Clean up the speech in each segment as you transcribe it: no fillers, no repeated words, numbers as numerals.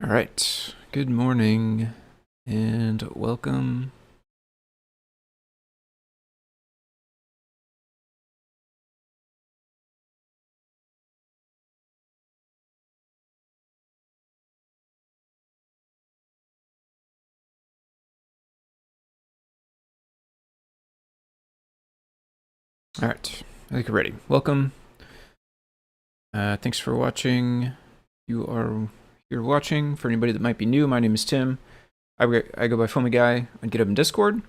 All right, good morning and welcome. All right, I think we're ready. Welcome. Thanks for watching. You are here watching. For anybody that might be new, my name is Tim. I go by Foamy Guy on GitHub and Discord.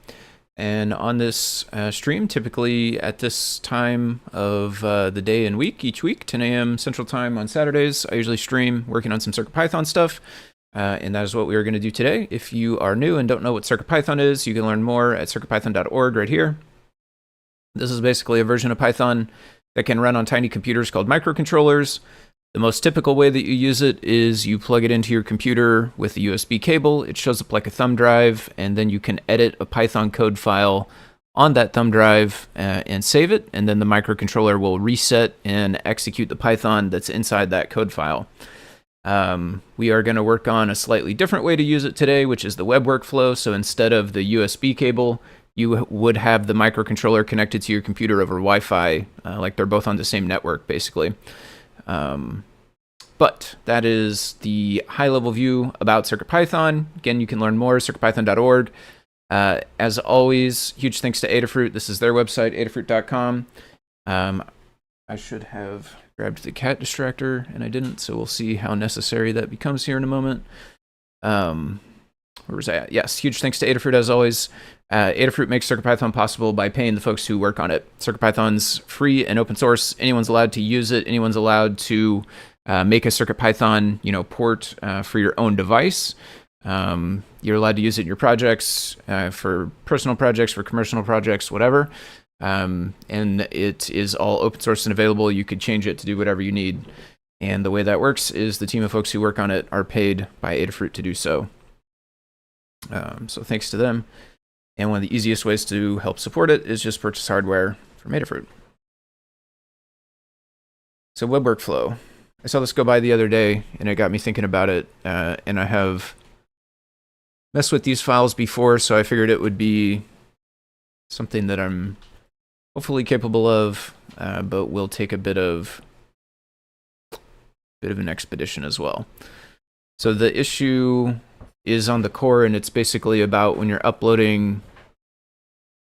And on this stream, typically at this time of the day and week, each week, 10 a.m. Central Time on Saturdays, I usually stream working on some CircuitPython stuff. And that is what we are going to do today. If you are new and don't know what CircuitPython is, you can learn more at circuitpython.org right here. This is basically a version of Python that can run on tiny computers called microcontrollers. The most typical way that you use it is you plug it into your computer with a USB cable. It shows up like a thumb drive, and then you can edit a Python code file on that thumb drive and save it, and then the microcontroller will reset and execute the Python that's inside that code file. We are going to work on a slightly different way to use it today, which is the web workflow. So instead of the USB cable, you would have the microcontroller connected to your computer over Wi-Fi, like they're both on the same network, basically. But that is the high-level view about CircuitPython. Again, you can learn more at circuitpython.org. As always, huge thanks to Adafruit. This is their website, adafruit.com. I should have grabbed the cat distractor, and I didn't, so we'll see how necessary that becomes here in a moment. Where was I at? Yes, huge thanks to Adafruit, as always. Adafruit makes CircuitPython possible by paying the folks who work on it. CircuitPython's free and open source. Anyone's allowed to use it. Anyone's allowed to make a CircuitPython, port for your own device. You're allowed to use it in your projects, for personal projects, for commercial projects, whatever. And it is all open source and available. You could change it to do whatever you need. And the way that works is the team of folks who work on it are paid by Adafruit to do so. So thanks to them. And one of the easiest ways to help support it is just purchase hardware from Adafruit. So web workflow. I saw this go by the other day, and it got me thinking about it. And I have messed with these files before, so I figured it would be something that I'm hopefully capable of, but will take a bit of an expedition as well. So the issue is on the core, and it's basically about when you're uploading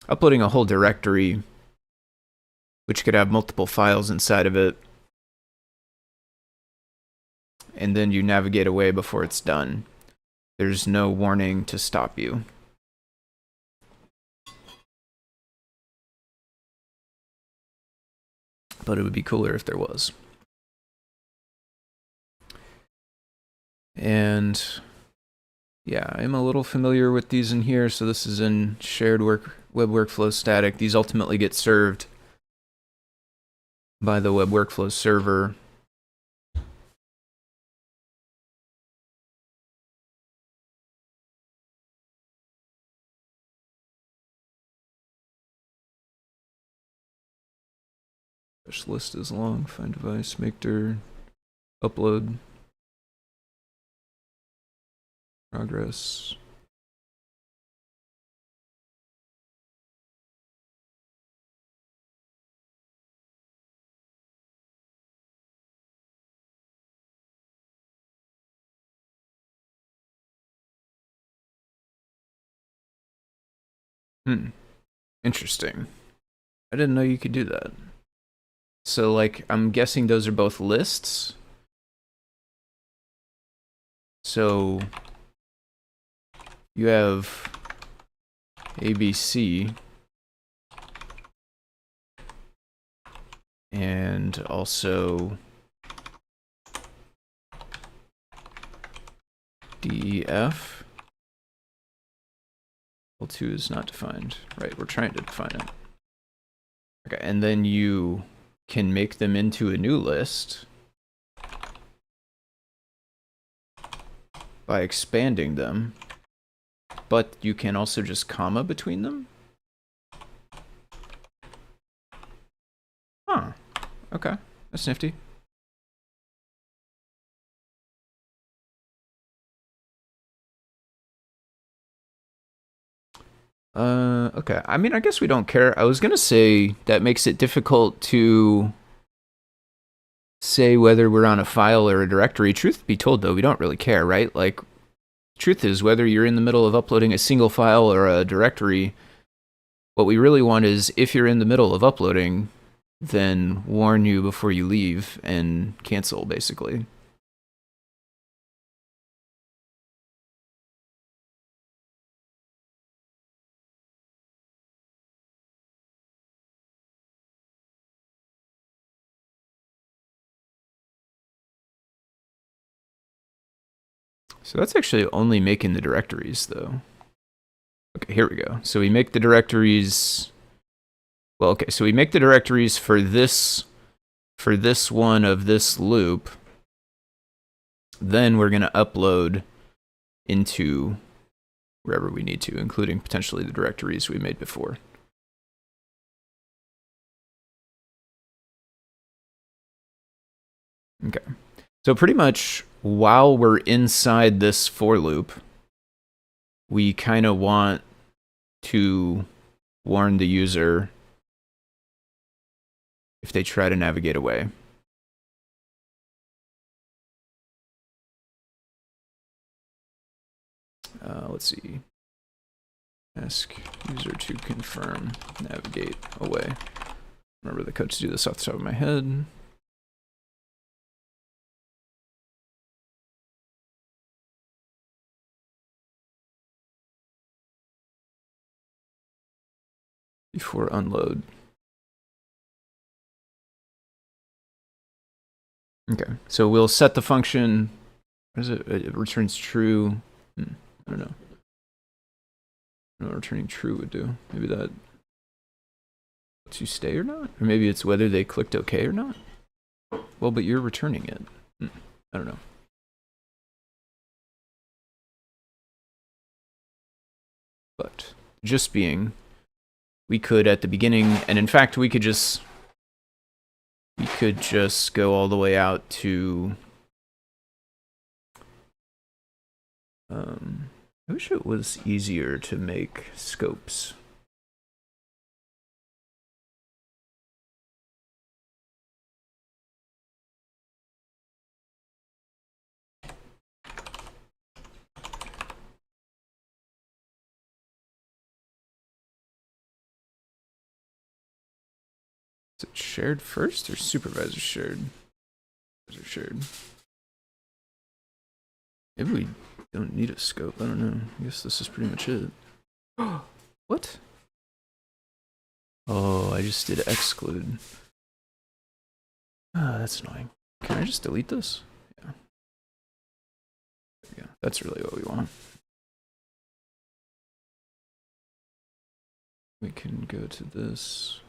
a whole directory, which could have multiple files inside of it, and then you navigate away before it's done. There's no warning to stop you. But it would be cooler if there was. And yeah, I'm a little familiar with these in here. So this is in shared web workflow static. These ultimately get served by the web workflow server. This list is long. Find device, make dir, upload, progress. Interesting. I didn't know you could do that. So, like, I'm guessing those are both lists. So you have ABC and also DEF. L2 is not defined. Right, we're trying to define it. Okay, and then you can make them into a new list by expanding them, but you can also just comma between them. Huh, okay, that's nifty. Okay. I mean, I guess we don't care. I was gonna say that makes it difficult to say whether we're on a file or a directory. Truth be told, though, we don't really care, right? Like, truth is, whether you're in the middle of uploading a single file or a directory, what we really want is, if you're in the middle of uploading, then warn you before you leave and cancel, basically. So that's actually only making the directories, though. Okay, here we go. So we make the directories. Well, okay, so we make the directories for this one of this loop. Then we're going to upload into wherever we need to, including potentially the directories we made before. Okay. So pretty much while we're inside this for loop, we kind of want to warn the user if they try to navigate away. Let's see. Ask user to confirm navigate away. Remember the code to do this off the top of my head. Before unload. Okay, so we'll set the function. What is it? It returns true. I don't know. I don't know what returning true would do. Maybe that lets you stay or not? Or maybe it's whether they clicked OK or not? Well, but you're returning it. I don't know. But just being, we could at the beginning, and in fact, we could just go all the way out to. I wish it was easier to make scopes. Is it shared first or supervisor shared? Supervisor shared. Maybe we don't need a scope. I don't know. I guess this is pretty much it. What? Oh, I just did exclude. Ah, that's annoying. Can I just delete this? Yeah. There we go. That's really what we want. We can go to this.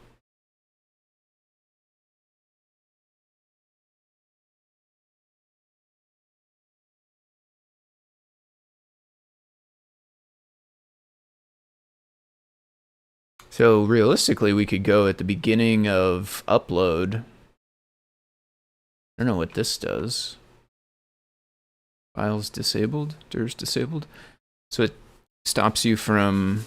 So realistically, we could go at the beginning of upload. I don't know what this does. Files disabled, DIR's disabled. So it stops you from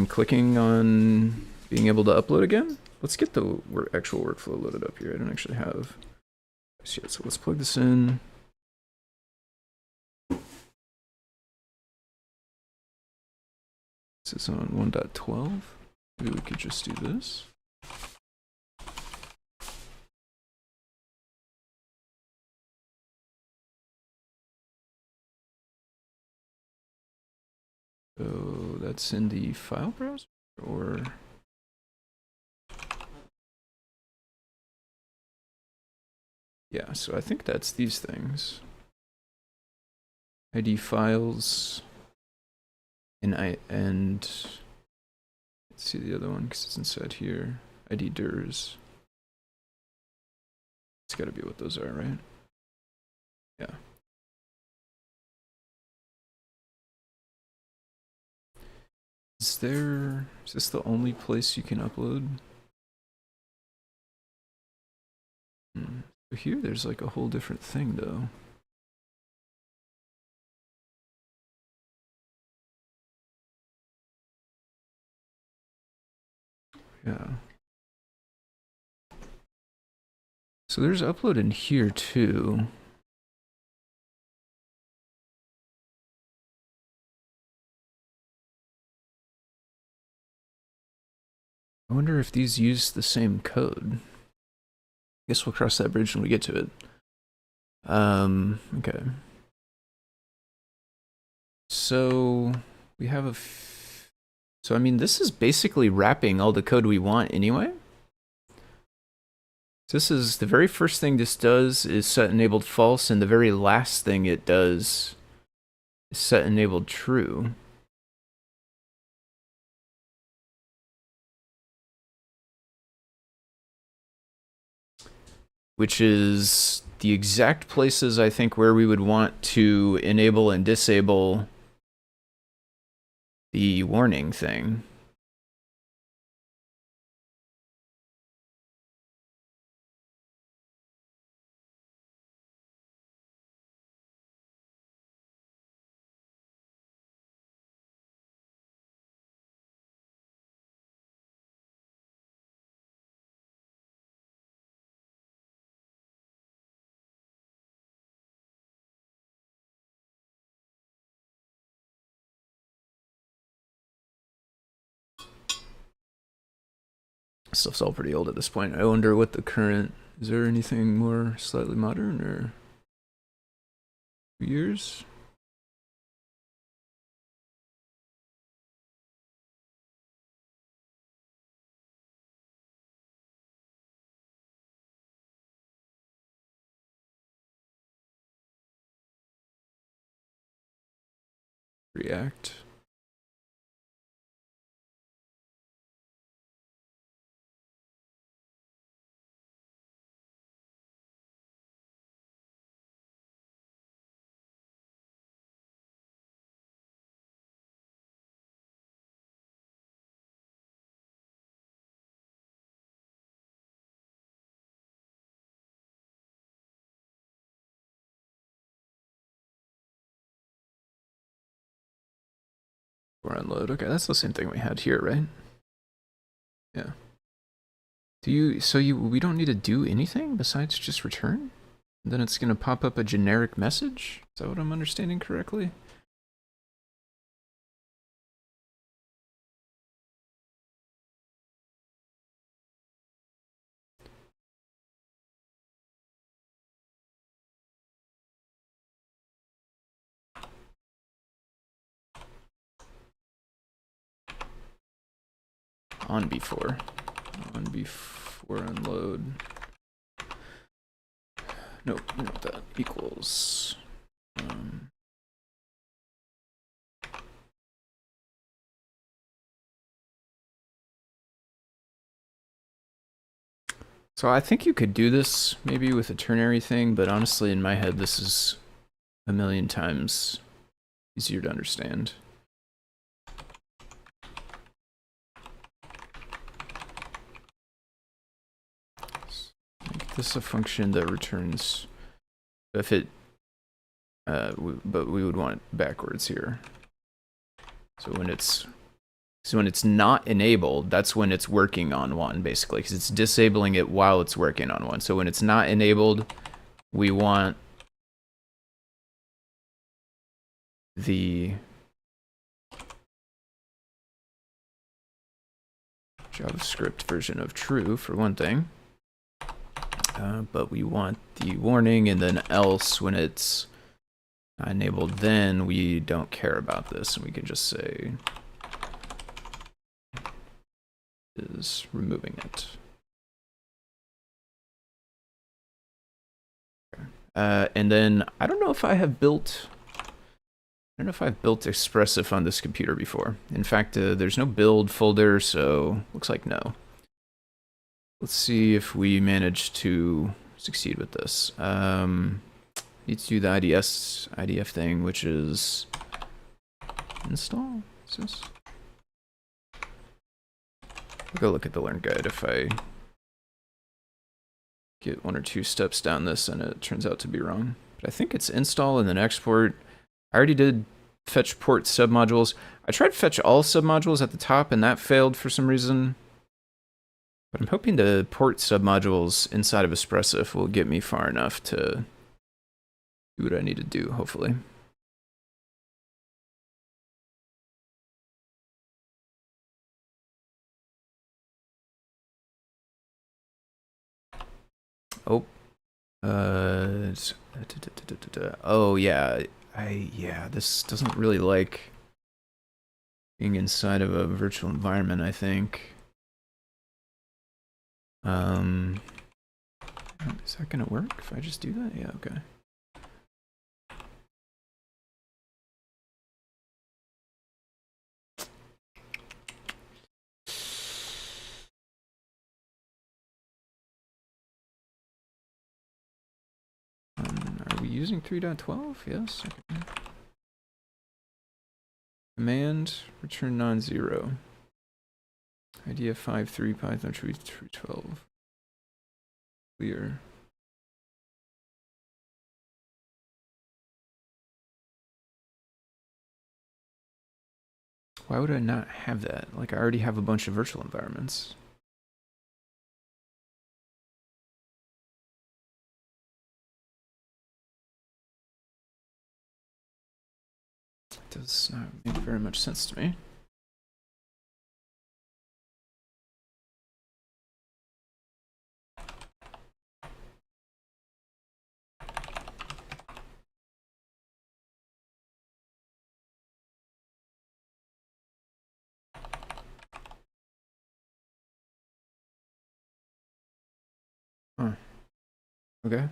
clicking on being able to upload again. Let's get the actual workflow loaded up here. I don't actually have this yet, so let's plug this in. This is on 1.12. Maybe we could just do this. So that's in the file browser, or yeah, so I think that's these things. ID files, and let's see the other one because it's inside here. ID DIRs. It's got to be what those are, right? Yeah. Is this the only place you can upload? So here there's like a whole different thing though. Yeah. So there's upload in here too. I wonder if these use the same code. I guess we'll cross that bridge when we get to it. Okay. So we have so I mean, this is basically wrapping all the code we want anyway. This is the very first thing this does is set enabled false, and the very last thing it does is set enabled true. Which is the exact places I think where we would want to enable and disable the warning thing. Stuff's all pretty old at this point. I wonder what the current... Is there anything more slightly modern or... years? React. Or unload. Okay, that's the same thing we had here, right? Yeah. We don't need to do anything besides just return? Then it's gonna pop up a generic message? Is that what I'm understanding correctly? On before unload. Nope, you know what that equals. So I think you could do this maybe with a ternary thing, but honestly in my head this is a million times easier to understand. Make this a function that returns if it but we would want it backwards here. So when it's not enabled, that's when it's working on one, basically, because it's disabling it while it's working on one. So when it's not enabled, we want the JavaScript version of true, for one thing. But we want the warning, and then else when it's not enabled, then we don't care about this, and we can just say is removing it. And then I don't know if I've built Expressive on this computer before. In fact, there's no build folder, so looks like no. Let's see if we manage to succeed with this. Need to do the IDF thing, which is install. Is this? I'll go look at the Learn Guide if I get one or two steps down this and it turns out to be wrong. But I think it's install and then export. I already did fetch port submodules. I tried fetch all submodules at the top and that failed for some reason. But I'm hoping the port submodules inside of Espressif will get me far enough to do what I need to do, hopefully. Oh. Oh, yeah. Yeah, this doesn't really like being inside of a virtual environment, I think. Is that gonna work if I just do that? Yeah, okay. Are we using 3.12? Yes. Okay. Command return non-zero. Idea 5.3 Python 3.12. Clear. Why would I not have that? Like, I already have a bunch of virtual environments. It does not make very much sense to me. Huh. Okay.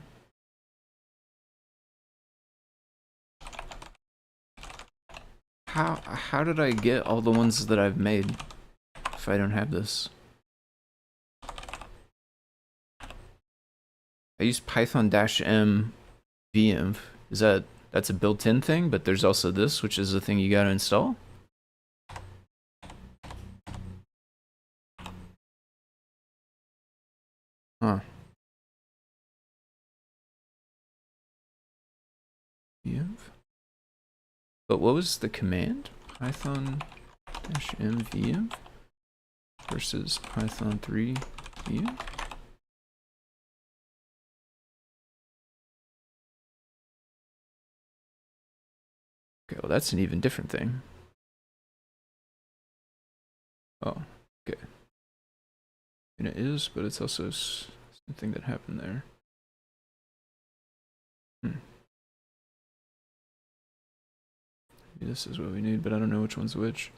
How did I get all the ones that I've made if I don't have this? I use Python-m venv. That's a built-in thing, but there's also this, which is a thing you gotta install? Huh. Venv? But what was the command? Python-m venv versus Python 3 venv? Okay, well that's an even different thing. Oh, okay. And it is, but it's also something that happened there. Maybe this is what we need, but I don't know which one's which.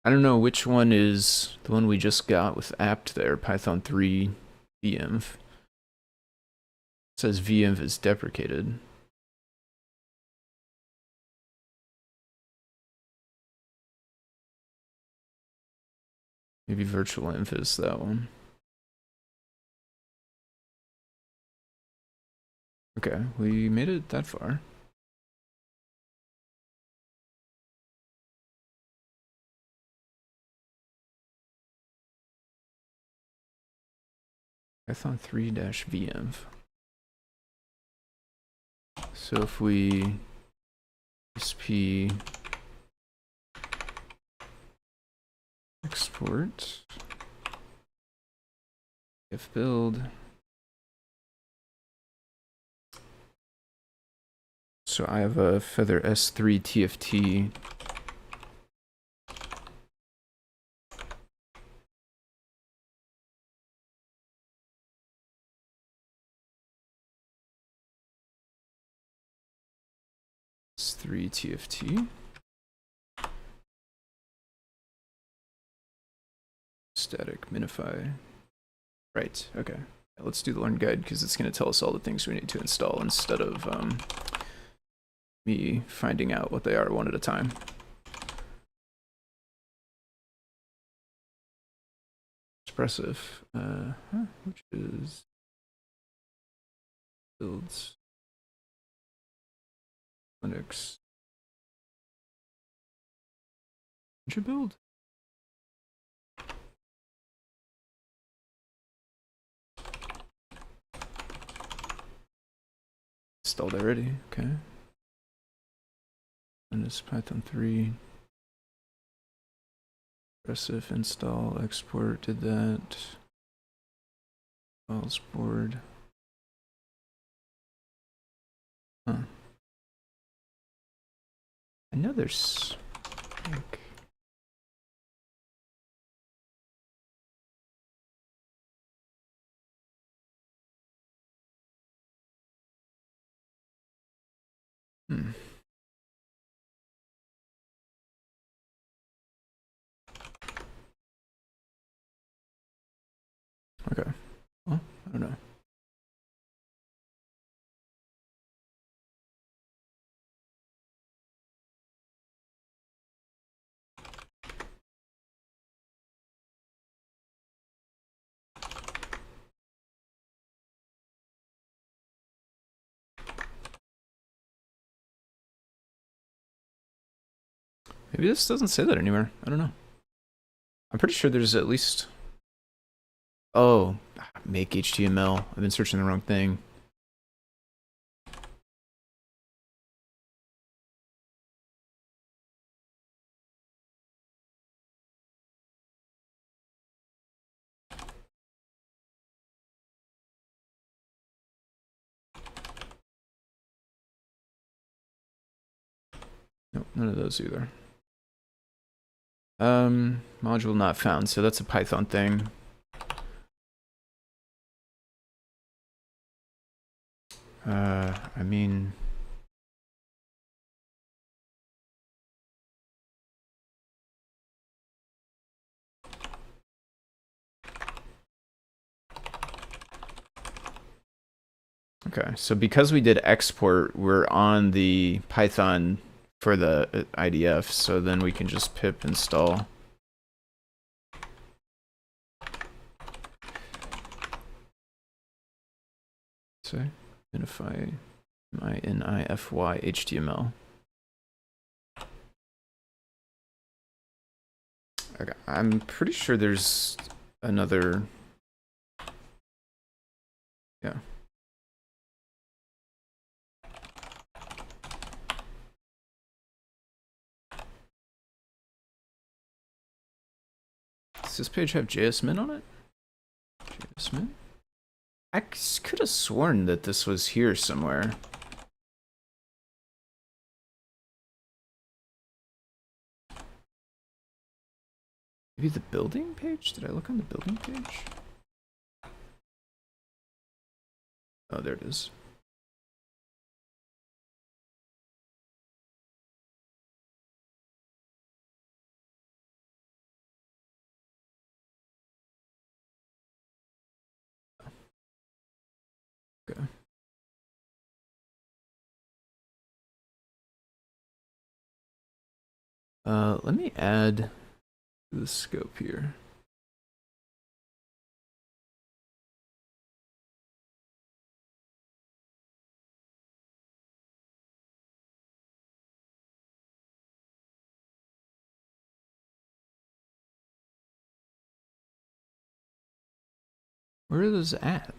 I don't know which one is the one we just got with apt there, Python 3 venv. It says venv is deprecated. Maybe virtual env is that one. Okay, we made it that far. Python 3-venv. So if we sp export if build, so I have a feather s3 tft. S3 tft. Static minify. Right, okay. Let's do the learn guide because it's going to tell us all the things we need to install instead of me finding out what they are one at a time. Expressive, which is builds Linux. Did you build? Installed already, okay. And this Python 3. Progressive install, export, did that. Files board. Huh. I know there's like Okay. Well, I don't know. Maybe this doesn't say that anywhere. I don't know. I'm pretty sure there's at least... Oh, make HTML. I've been searching the wrong thing. Nope, none of those either. Module not found, so that's a Python thing. I mean... Okay, so because we did export, we're on the Python for the IDF, so then we can just pip install. So, minify minify HTML. Okay, I'm pretty sure there's another... Yeah. Does this page have JSMin on it? JSMin? I could have sworn that this was here somewhere. Maybe the building page? Did I look on the building page? Oh, there it is. Okay. Let me add the scope here. Where are those at?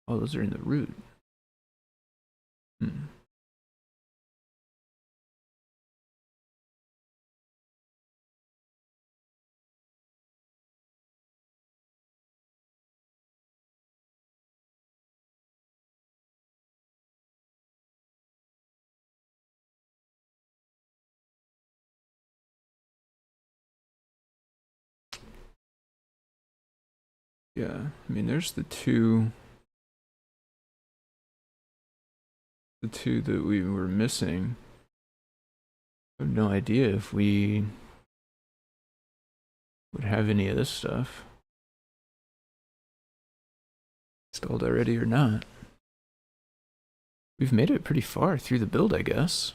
Oh, those are in the root. Hmm. Yeah, I mean, there's the two that we were missing. I have no idea if we would have any of this stuff installed already or not. We've made it pretty far through the build, I guess.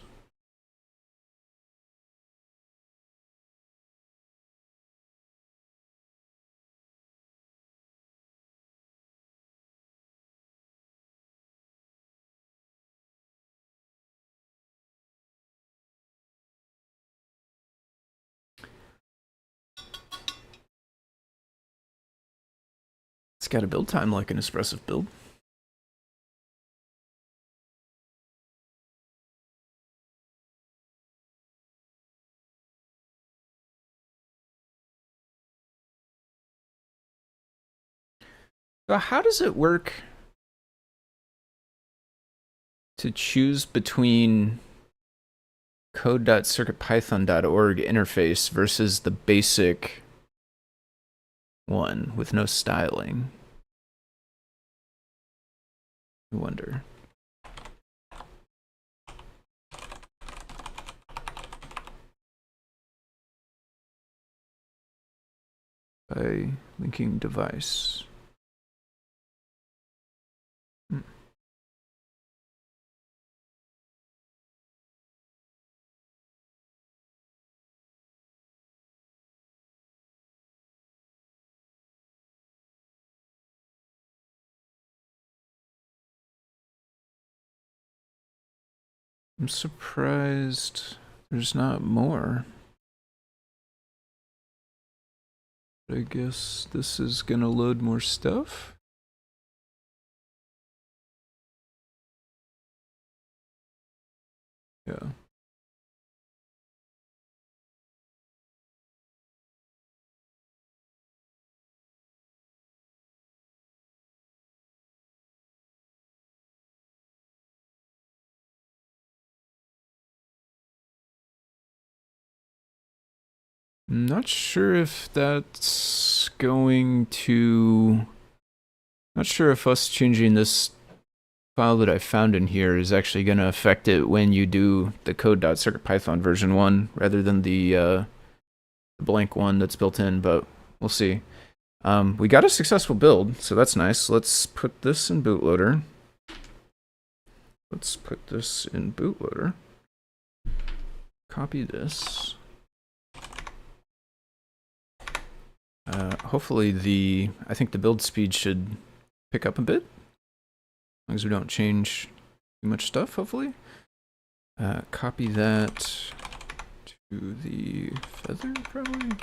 It's got a build time like an expressive build. So how does it work to choose between code.circuitpython.org interface versus the basic one with no styling? I wonder. By linking device. I'm surprised there's not more. But I guess this is gonna load more stuff. Yeah. I'm not sure if that's going to... Not sure if us changing this file that I found in here is actually going to affect it when you do the code.circuitpython version 1 rather than the blank one that's built in, but we'll see. We got a successful build, so that's nice. Let's put this in bootloader. Let's put this in bootloader. Copy this. Hopefully I think the build speed should pick up a bit. As long as we don't change too much stuff, hopefully. Copy that to the feather, probably.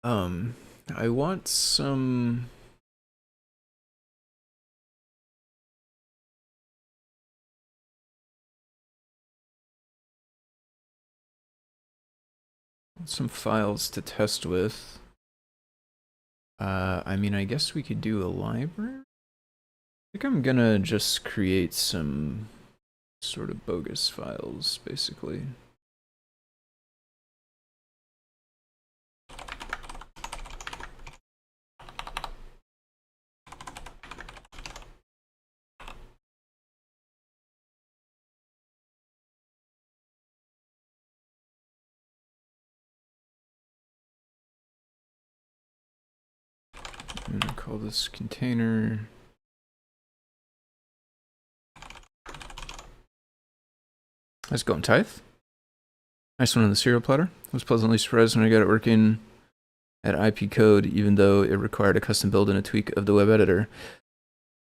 I want some files to test with. I mean, I guess we could do a library. I think I'm gonna just create some sort of bogus files, basically. I'm gonna call this container. How's it going, Tithe? Nice one on the cereal platter. I was pleasantly surprised when I got it working at IP code, even though it required a custom build and a tweak of the web editor.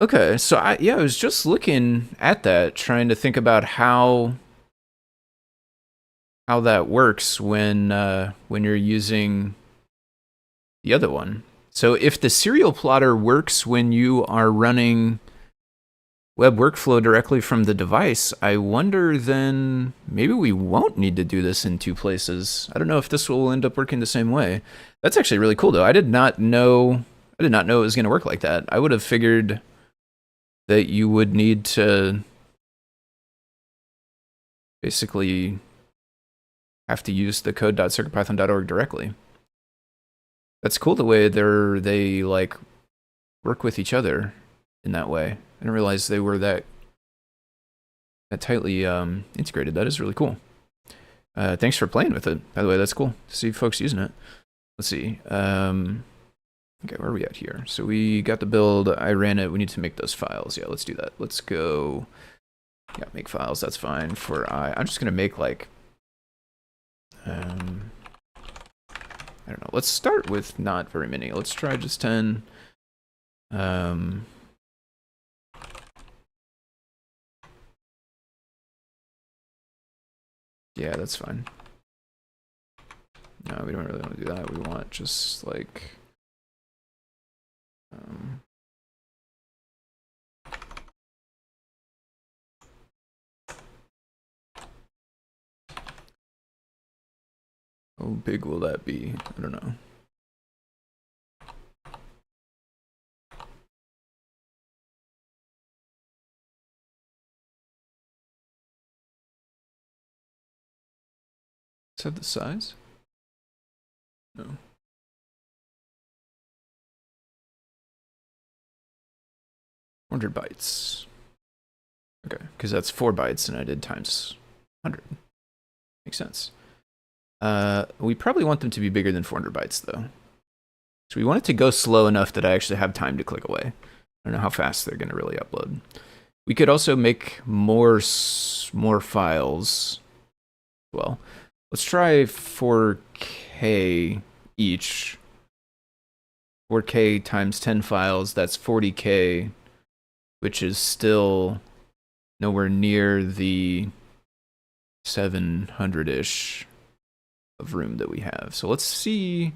Okay, so I was just looking at that, trying to think about how that works when you're using the other one. So if the serial plotter works when you are running web workflow directly from the device, I wonder then maybe we won't need to do this in two places. I don't know if this will end up working the same way. That's actually really cool though. I did not know it was going to work like that. I would have figured that you would need to basically have to use the code.circuitpython.org directly. That's cool the way they like work with each other in that way. I didn't realize they were that tightly integrated. That is really cool. Thanks for playing with it, by the way. That's cool to see folks using it. Let's see. Okay, where are we at here? So we got the build. I ran it. We need to make those files. Yeah, let's do that. Let's go. Yeah, make files. That's fine. For I'm just gonna make like I don't know. Let's start with not very many. Let's try just 10. Yeah, that's fine. No, we don't really want to do that. We want just like how big will that be? I don't know. Is that the size? No. 400 bytes. Okay, because that's 4 bytes and I did times 100. Makes sense. We probably want them to be bigger than 400 bytes though. So we want it to go slow enough that I actually have time to click away. I don't know how fast they're going to really upload. We could also make more files. Well, let's try 4K each. 4K times 10 files, that's 40K, which is still nowhere near the 700-ish of room that we have. So let's see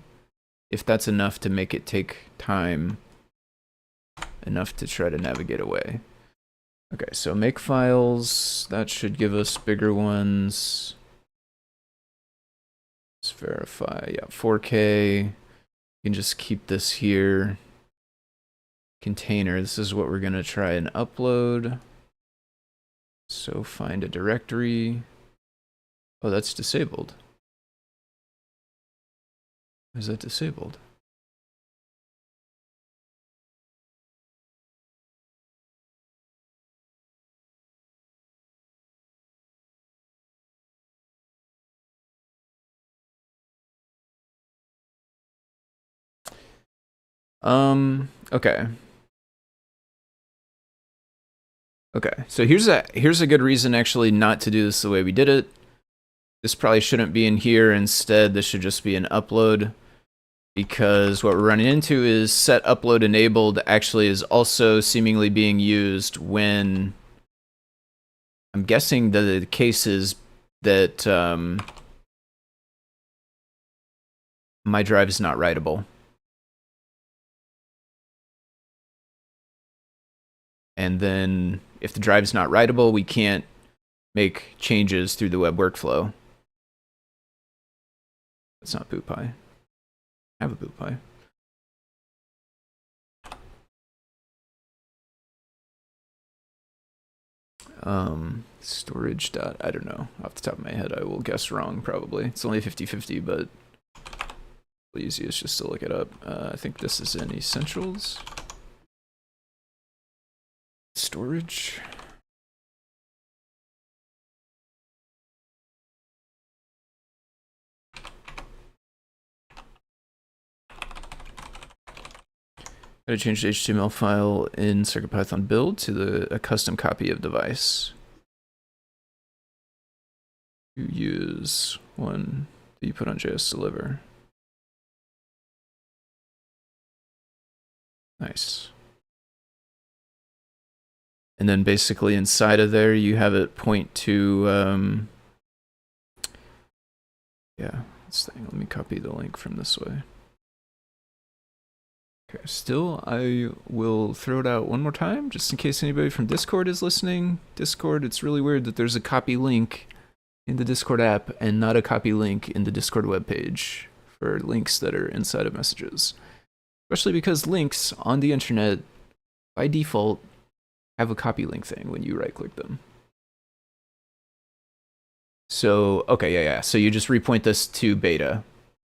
if that's enough to make it take time enough to try to navigate away. Okay, so make files. That should give us bigger ones. Let's verify. Yeah, 4K. You can just keep this here. Container. This is what we're going to try and upload. So find a directory. Oh, that's disabled. Is that disabled? Okay. Okay, so here's a good reason actually not to do this the way we did it. This probably shouldn't be in here. Instead, this should just be an upload, because what we're running into is set upload enabled actually is also seemingly being used when I'm guessing the case is that my drive is not writable. And then if the drive is not writable, we can't make changes through the web workflow. That's not bootpy. I have a bootpy. Storage dot, I don't know. Off the top of my head, I will guess wrong probably. It's only 50-50, but the easiest just to look it up. I think this is in Essentials. Storage. Gotta change the HTML file in CircuitPython build to a custom copy of device. You use one that you put on JS deliver. Nice. And then basically inside of there, you have it point to, yeah, this thing. Let me copy the link from this way. Okay, still, I will throw it out one more time, just in case anybody from Discord is listening. Discord, it's really weird that there's a copy link in the Discord app and not a copy link in the Discord webpage for links that are inside of messages. Especially because links on the internet, by default, have a copy link thing when you right-click them. So, okay, yeah. So you just repoint this to beta.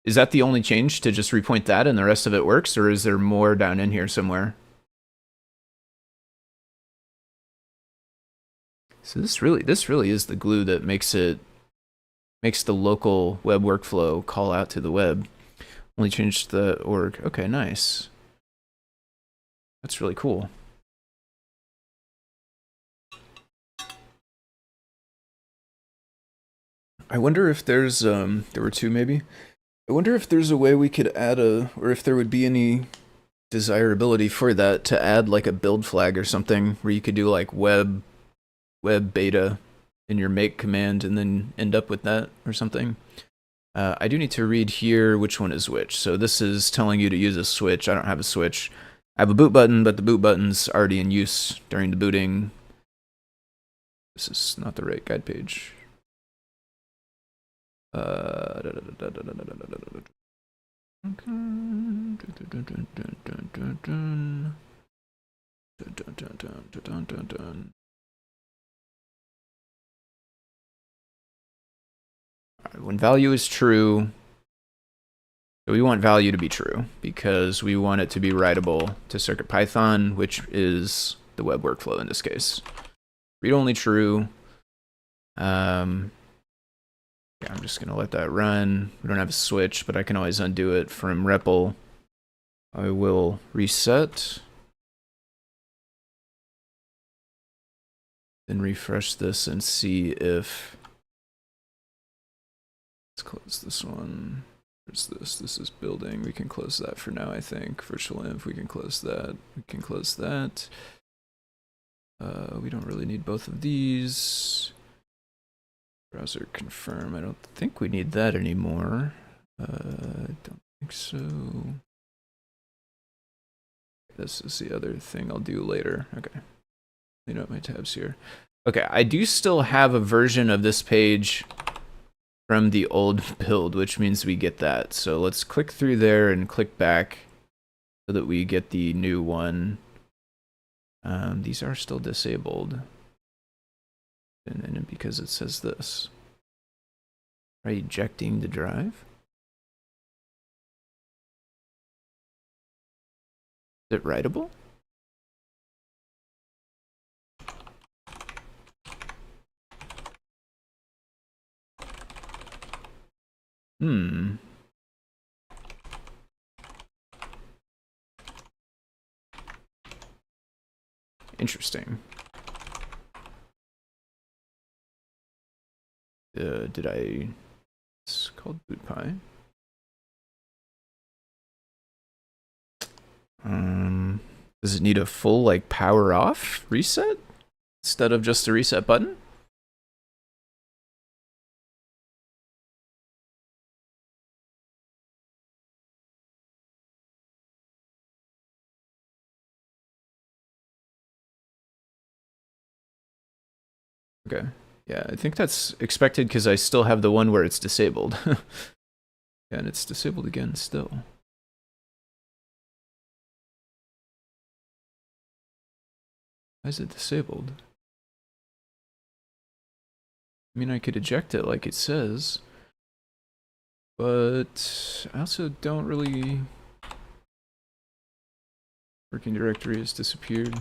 Is that the only change, to just repoint that and the rest of it works, or is there more down in here somewhere? So this really is the glue that makes the local web workflow call out to the web. Only changed the org. Okay, nice. That's really cool. I wonder if there's there were two maybe. I wonder if there's a way we could add or if there would be any desirability for that to add like a build flag or something where you could do like web beta in your make command and then end up with that or something. I do need to read here which one is which. So this is telling you to use a switch. I don't have a switch. I have a boot button, but the boot button's already in use during the booting. This is not the right guide page. When value is true, so we want value to be true because we want it to be writable to CircuitPython, which is the web workflow in this case. Read only true. Yeah, I'm just gonna let that run. We don't have a switch, but I can always undo it from REPL. I will reset. Then refresh this and see if... Let's close this one. Where's this? This is building. We can close that for now, I think. Virtual inf, we can close that. We can close that. We don't really need both of these. Browser confirm. I don't think we need that anymore. I don't think so. This is the other thing I'll do later. Okay. Clean up my tabs here. Okay, I do still have a version of this page from the old build, which means we get that. So let's click through there and click back so that we get the new one. These are still disabled. And because it says this. Try ejecting the drive. Is it writable? Interesting. Did I... It's called bootpy. Does it need a full, like, power off reset instead of just a reset button? Okay. Yeah, I think that's expected because I still have the one where it's disabled. Yeah, and it's disabled again still. Why is it disabled? I mean, I could eject it like it says, but I also don't really... Working directory has disappeared.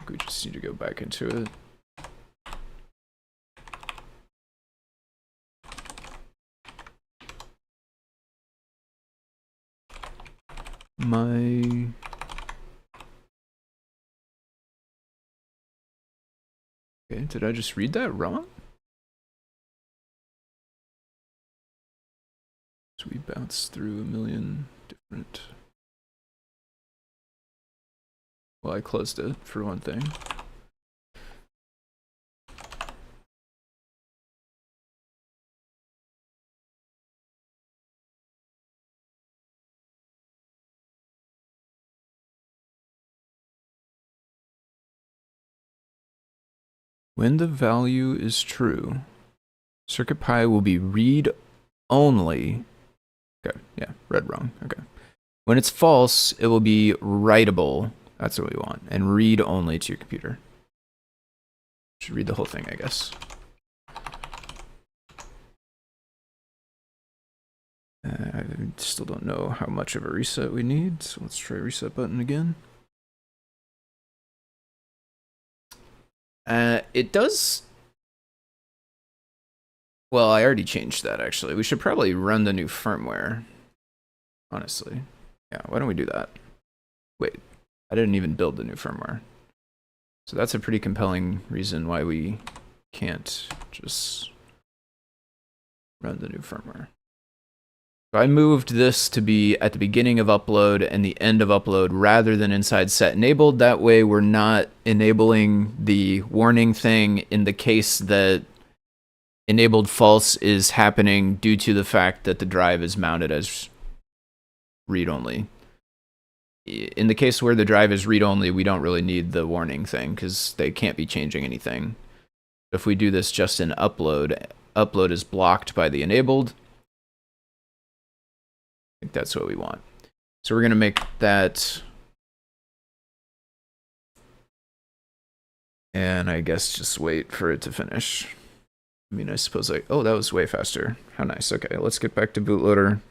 We just need to go back into it. Okay, did I just read that wrong? So we bounced through a million different... Well, I closed it, for one thing. When the value is true, CircuitPy will be read-only. Okay, yeah, read wrong. Okay. When it's false, it will be writable. That's what we want. And read only to your computer. Should read the whole thing, I guess. I still don't know how much of a reset we need, so let's try reset button again. It does... Well, I already changed that, actually. We should probably run the new firmware, honestly. Yeah, why don't we do that? Wait, I didn't even build the new firmware. So that's a pretty compelling reason why we can't just run the new firmware. So I moved this to be at the beginning of upload and the end of upload rather than inside set enabled. That way we're not enabling the warning thing in the case that enabled false is happening due to the fact that the drive is mounted as read-only. In the case where the drive is read-only, we don't really need the warning thing because they can't be changing anything. If we do this just in upload, upload is blocked by the enabled. I think that's what we want. So we're going to make that, and I guess just wait for it to finish. I mean, I suppose oh, that was way faster. How nice. Okay, let's get back to bootloader.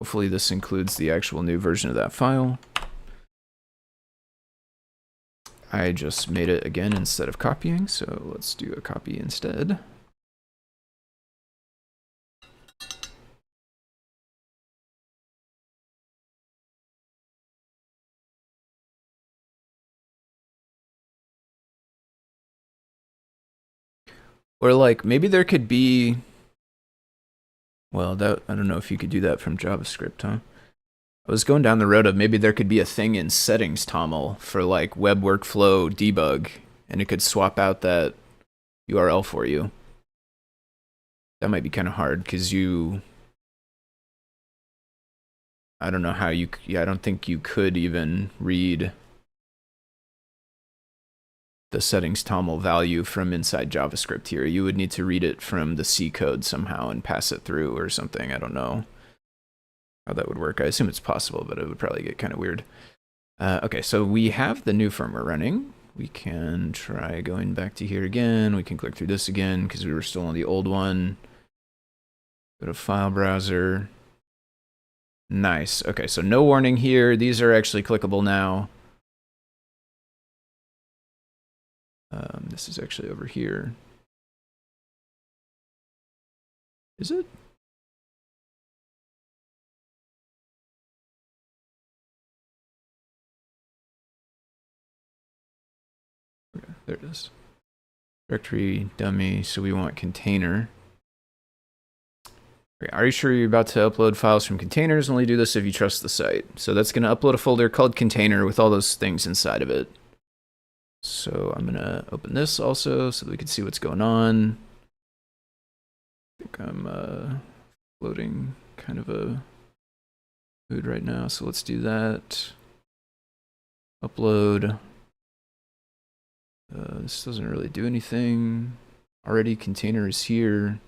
Hopefully this includes the actual new version of that file. I just made it again instead of copying, so let's do a copy instead. Or like, maybe there could be, well, that I don't know if you could do that from JavaScript, huh? I was going down the road of maybe there could be a thing in settings toml for like web workflow debug, and it could swap out that URL for you. That might be kind of hard because I don't know how you, yeah, I don't think you could even read the settings toml value from inside JavaScript here. You would need to read it from the C code somehow and pass it through or something. I don't know how that would work. I assume it's possible, but it would probably get kind of weird. Okay, so we have the new firmware running. We can try going back to here again. We can click through this again because we were still on the old one. Go to file browser. Nice. Okay, so no warning here. These are actually clickable now. This is actually over here. Is it? Okay, there it is. Directory dummy, so we want container. Okay, are you sure you're about to upload files from containers? Only do this if you trust the site. So that's going to upload a folder called container with all those things inside of it. So I'm going to open this also so that we can see what's going on. I think I'm loading kind of a mood right now, so let's do that. Upload. This doesn't really do anything. Already container is here.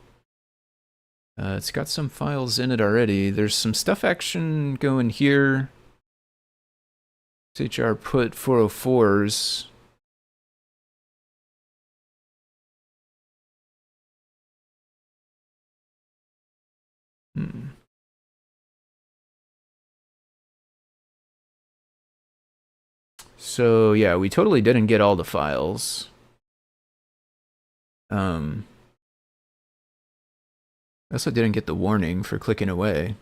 It's got some files in it already. There's some stuff action going here. HR put 404s. So yeah, we totally didn't get all the files. I also didn't get the warning for clicking away.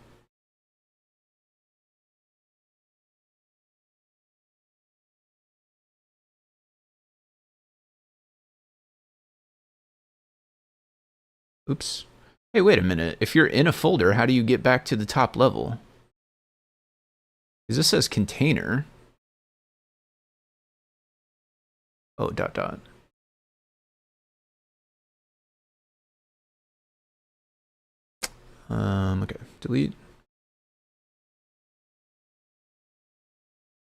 Oops. Hey, wait a minute. If you're in a folder, how do you get back to the top level? Because this says container. Oh, ... Okay, delete.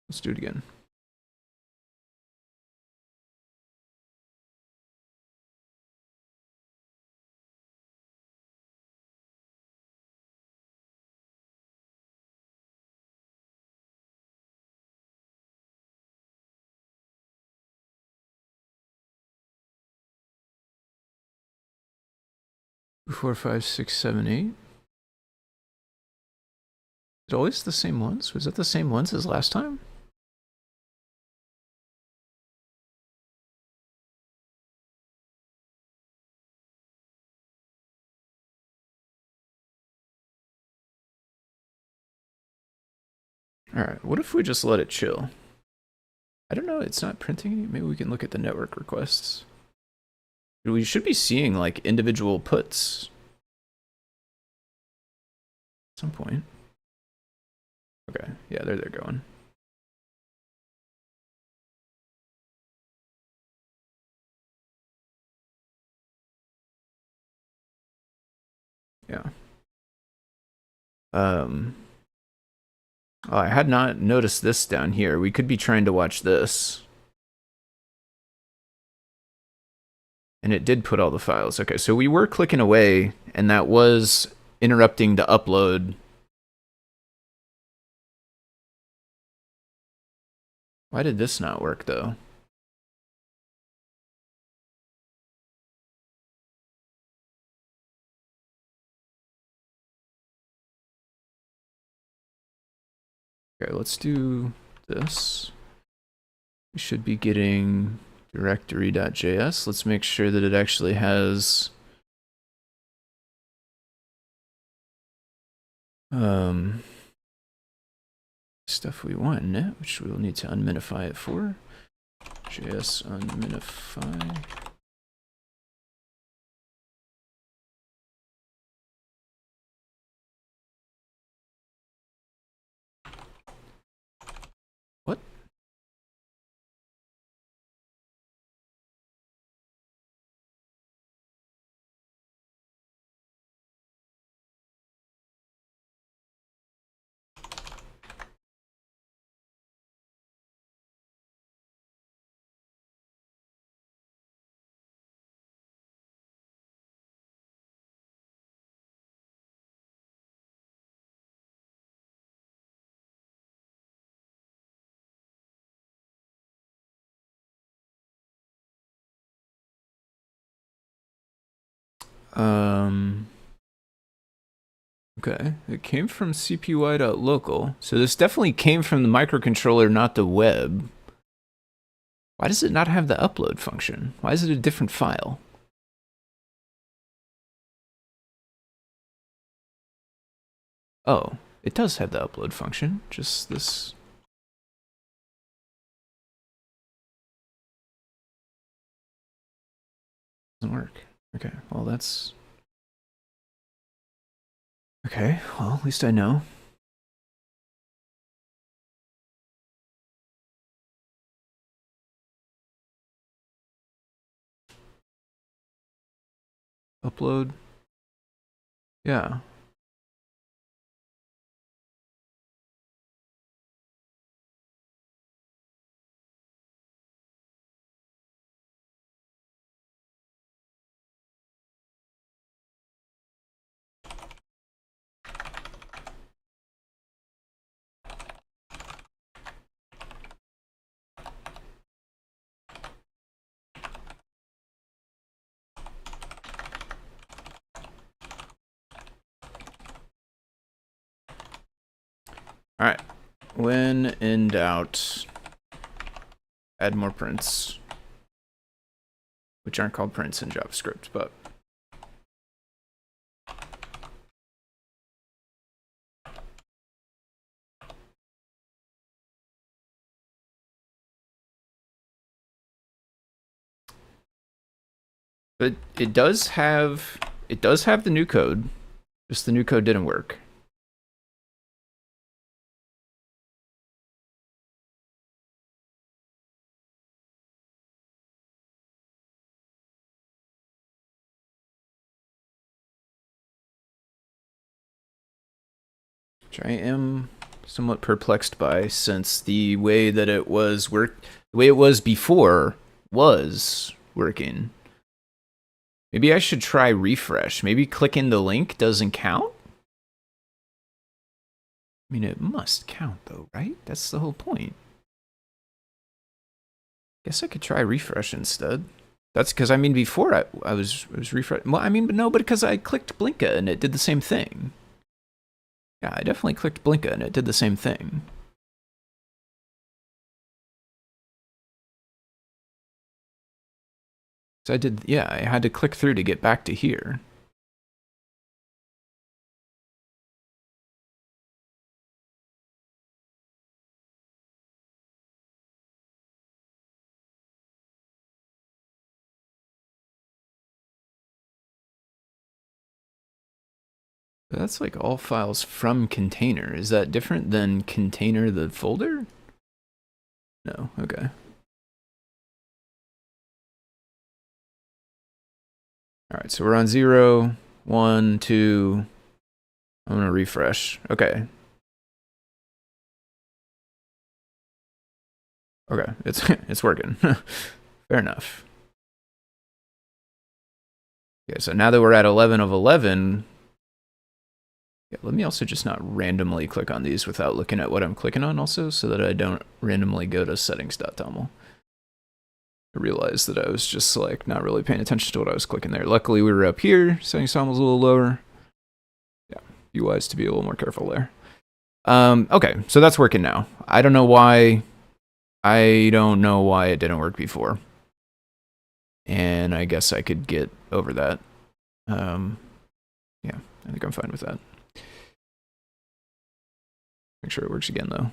Let's do it again. 2, 4, 5, 6, 7, 8. Is it always the same ones? Was it the same ones as last time? Alright, what if we just let it chill? I don't know, it's not printing any. Maybe we can look at the network requests. We should be seeing like individual puts at some point. Okay, yeah, there they're going. Yeah. Oh, I had not noticed this down here. We could be trying to watch this. And it did put all the files. Okay, so we were clicking away, and that was interrupting the upload. Why did this not work, though? Okay, let's do this. We should be getting directory.js. Let's make sure that it actually has stuff we want in it, which we'll need to unminify it for. JS unminify. What? Okay, it came from cpy.local. So this definitely came from the microcontroller, not the web. Why does it not have the upload function? Why is it a different file? Oh, it does have the upload function, just this. Doesn't work. Okay, well that's... Okay, well at least I know. Upload. Yeah. All right. When in doubt, add more prints, which aren't called prints in JavaScript, but it does have the new code. Just the new code didn't work. Which I am somewhat perplexed by, since the way that it was the way it was before was working. Maybe I should try refresh. Maybe clicking the link doesn't count? I mean, it must count though, right? That's the whole point. Guess I could try refresh instead. That's because, I mean, before I was refresh. Well, I mean, but no, but because I clicked Blinka and it did the same thing. Yeah, I definitely clicked Blinka and it did the same thing. So I did, yeah, I had to click through to get back to here. That's like all files from container. Is that different than container the folder? No, okay. All right, so we're on 0, 1, 2. I'm gonna refresh. Okay. Okay, it's working. Fair enough. Okay, so now that we're at 11 of 11, yeah, let me also just not randomly click on these without looking at what I'm clicking on also, so that I don't randomly go to settings.toml. I realized that I was just like not really paying attention to what I was clicking there. Luckily we were up here, settings.toml was a little lower. Yeah, be wise to be a little more careful there. Okay, so that's working now. I don't know why it didn't work before. And I guess I could get over that. Yeah, I think I'm fine with that. Make sure it works again, though.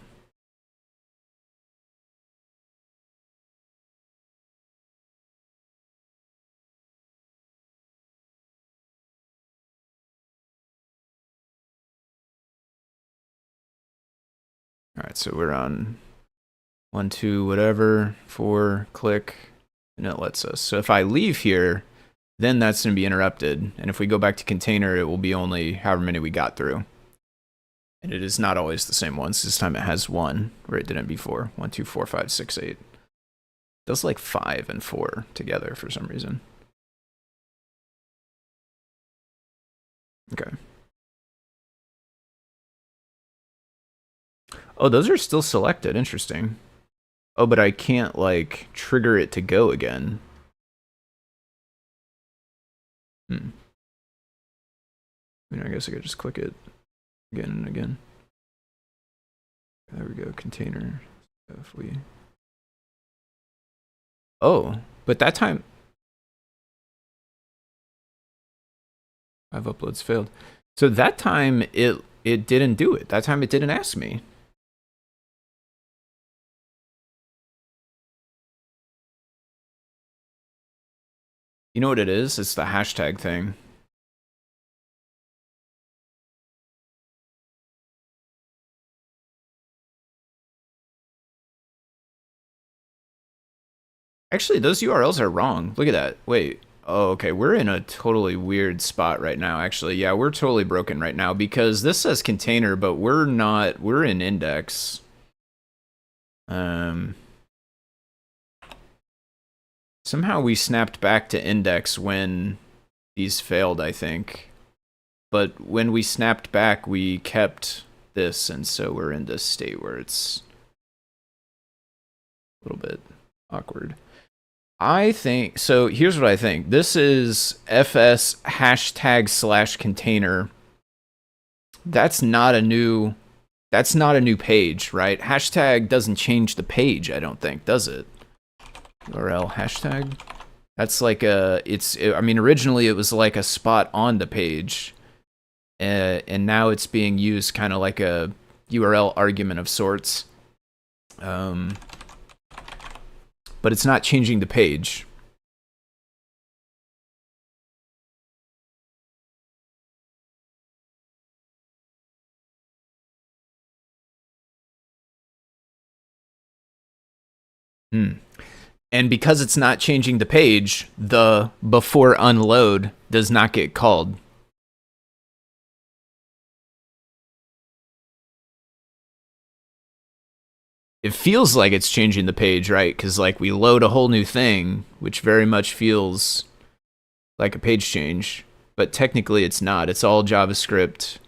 All right, so we're on 1, 2, whatever, 4, click, and it lets us. So if I leave here, then that's going to be interrupted. And if we go back to container, it will be only however many we got through. And it is not always the same ones. This time it has 1, where it didn't before. 1, 2, 4, 5, 6, 8. It does like 5 and 4 together for some reason. Okay. Oh, those are still selected. Interesting. Oh, but I can't, like, trigger it to go again. I mean, I guess I could just click it again and again. There we go, container. If we... Oh, but that time... 5 uploads failed. So that time, it didn't do it. That time it didn't ask me. You know what it is? It's the hashtag thing. Actually, those URLs are wrong. Look at that. Wait. Oh, okay. We're in a totally weird spot right now, actually. Yeah, we're totally broken right now because this says container, but we're not. We're in index. Somehow we snapped back to index when these failed, I think. But when we snapped back, we kept this, and so we're in this state where it's a little bit awkward. I think, so here's what I think. This is fs hashtag / container. That's not a new page, right? Hashtag doesn't change the page, I don't think, does it? URL hashtag. That's like I mean, originally it was like a spot on the page, and now it's being used kind of like a URL argument of sorts. But it's not changing the page. And because it's not changing the page, the before unload does not get called. It feels like it's changing the page, right? Because like we load a whole new thing, which very much feels like a page change, but technically it's not. It's all JavaScript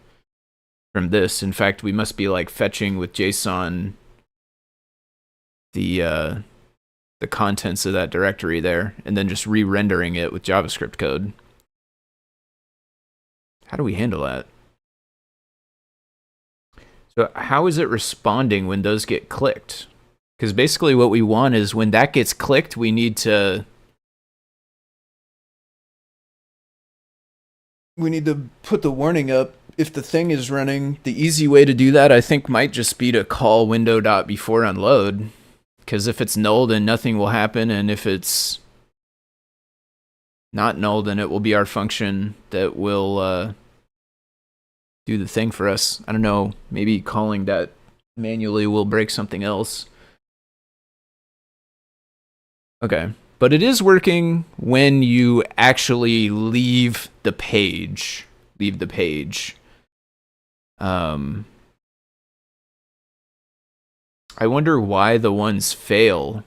from this. In fact, we must be like fetching with JSON the the contents of that directory there and then just re-rendering it with JavaScript code. How do we handle that? So how is it responding when those get clicked? Because basically what we want is when that gets clicked, we need to put the warning up if the thing is running. The easy way to do that, I think, might just be to call window.before unload. Because if it's null, then nothing will happen. And if it's not null, then it will be our function that will do the thing for us. I don't know. Maybe calling that manually will break something else. Okay. But it is working when you actually leave the page. Leave the page. I wonder why the ones fail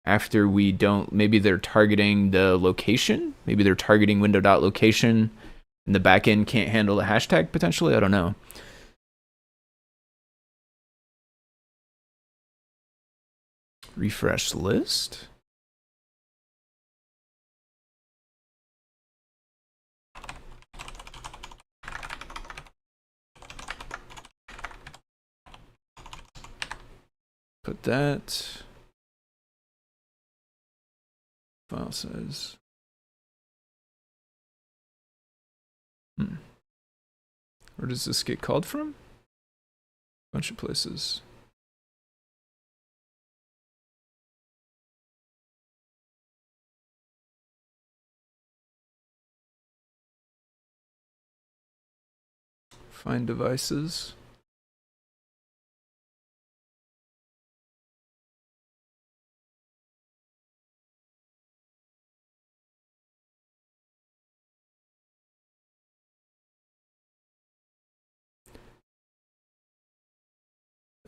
after we don't. Maybe they're targeting the location. Maybe they're targeting window.location and the backend can't handle the hashtag potentially. I don't know. Refresh list. Put that. File size. Where does this get called from? Bunch of places. Find devices.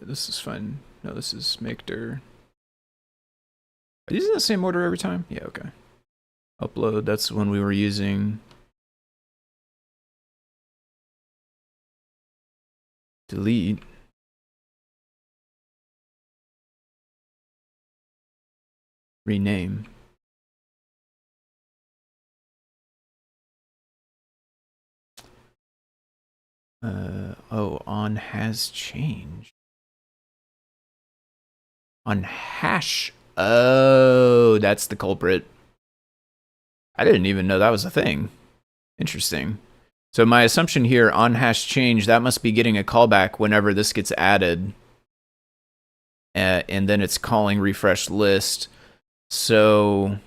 This is fine. No, this is make dir. Are these in the same order every time? Yeah, okay. Upload, that's the one we were using. Delete. Rename. Oh, on has changed. On hash. Oh, that's the culprit. I didn't even know that was a thing. Interesting. So my assumption here, on hash change, that must be getting a callback whenever this gets added. And then it's calling refresh list. So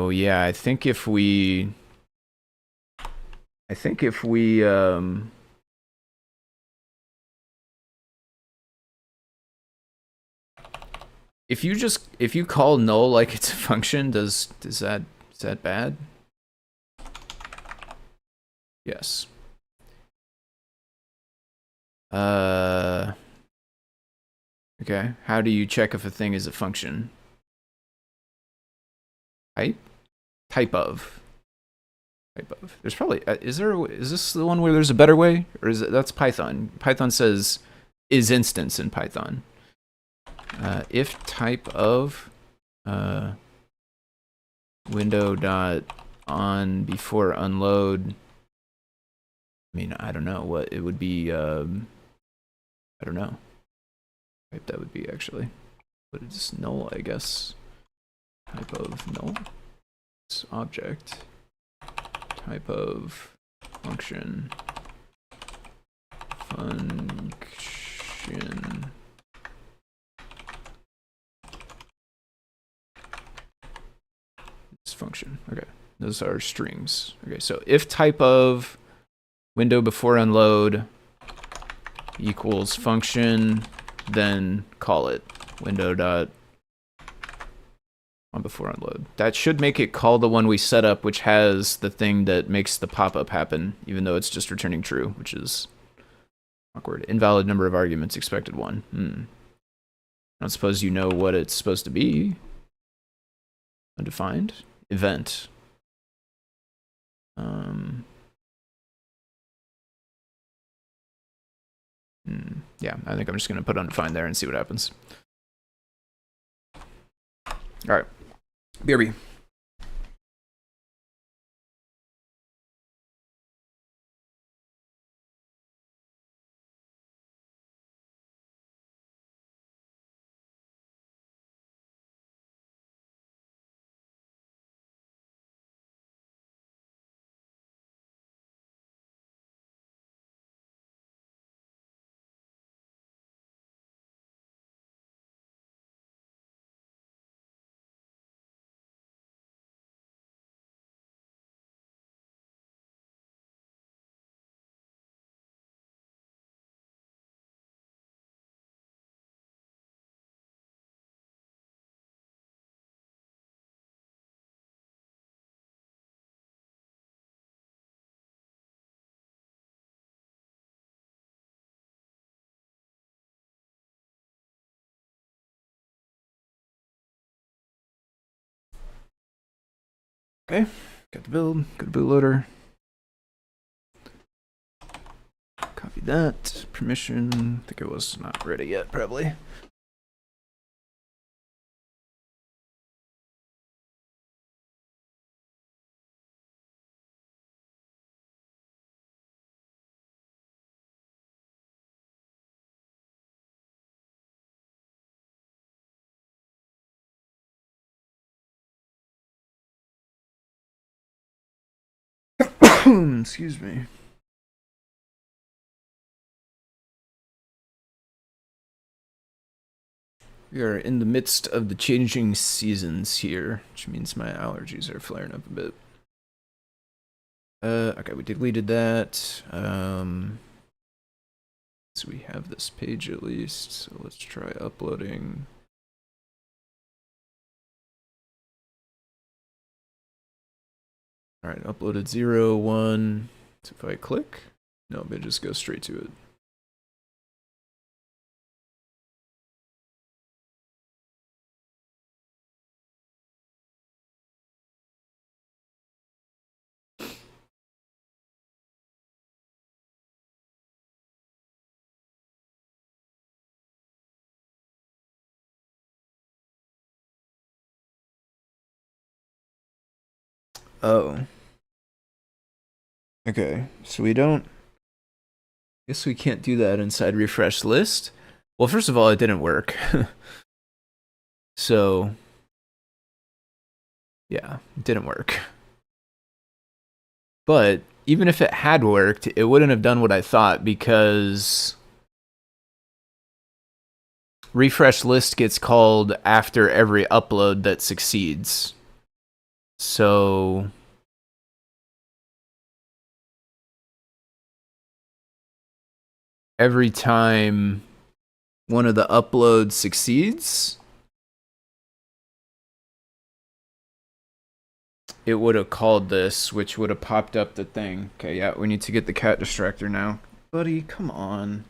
yeah, I think if we if you call null like it's a function, is that bad? Yes. Okay. How do you check if a thing is a function? Type of. There's probably is this the one where there's a better way, or is it that's Python? Python says is instance in Python. If type of window dot on before unload. I mean, I don't know what it would be. I don't know. Type that would be actually, but it's null, I guess. Type of null. It's object. Type of function. Function. This function. Okay, those are strings. Okay, so if type of window before unload equals function, then call it window dot on before unload. That should make it call the one we set up, which has the thing that makes the pop-up happen, even though it's just returning true, which is awkward. Invalid number of arguments, expected 1. I don't suppose you know what it's supposed to be. Undefined. Event. Yeah, I think I'm just going to put undefined there and see what happens. All right, BRB. Okay, got the build, go to bootloader. Copy that, permission, I think it was not ready yet, probably. Excuse me. We are in the midst of the changing seasons here, which means my allergies are flaring up a bit. Okay, we deleted that. So we have this page at least, so let's try uploading. All right, uploaded 0, 1. So if I click, no, it just goes straight to it. Oh. Okay, so we don't. Guess we can't do that inside refresh list. Well, first of all, it didn't work. So, yeah, it didn't work. But even if it had worked, it wouldn't have done what I thought because refresh list gets called after every upload that succeeds. So every time one of the uploads succeeds, it would have called this, which would have popped up the thing. Okay, yeah, we need to get the cat distractor now. Buddy, come on.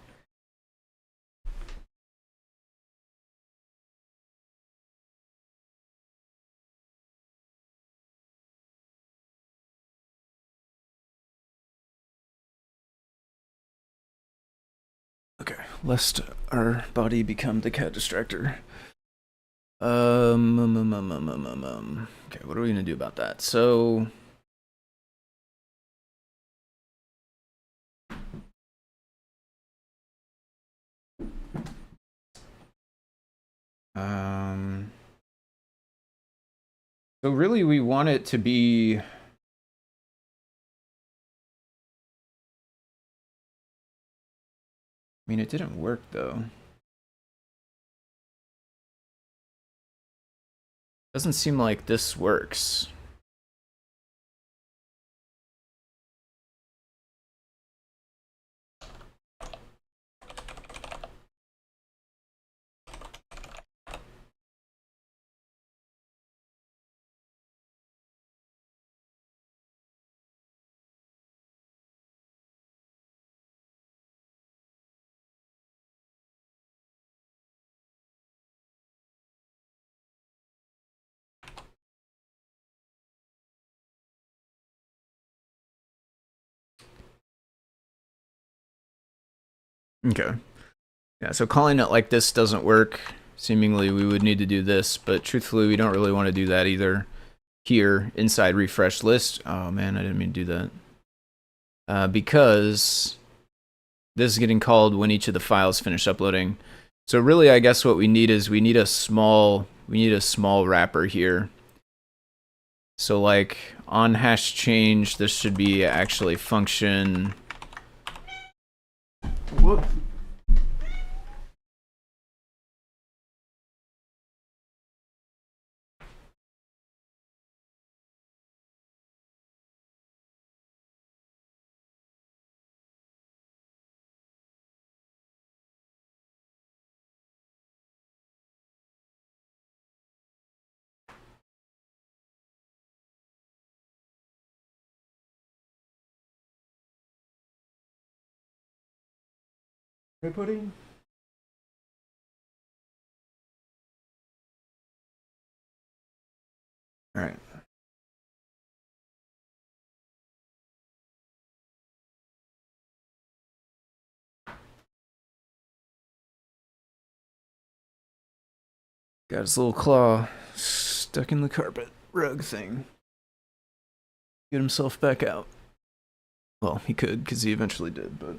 Okay, lest our body become the cat distractor. Okay, what are we gonna do about that? So, so really we want it to be. I mean, it didn't work though. Doesn't seem like this works. Okay. Yeah, so calling it like this doesn't work. Seemingly we would need to do this, but truthfully we don't really want to do that either. Here, inside refresh list. Oh man, I didn't mean to do that. Because this is getting called when each of the files finish uploading. So really, I guess what we need is we need a small wrapper here. So like on hash change, this should be actually function. Whoop. Pudding? All right. Got his little claw stuck in the carpet rug thing. Get himself back out. Well, he could, because he eventually did, but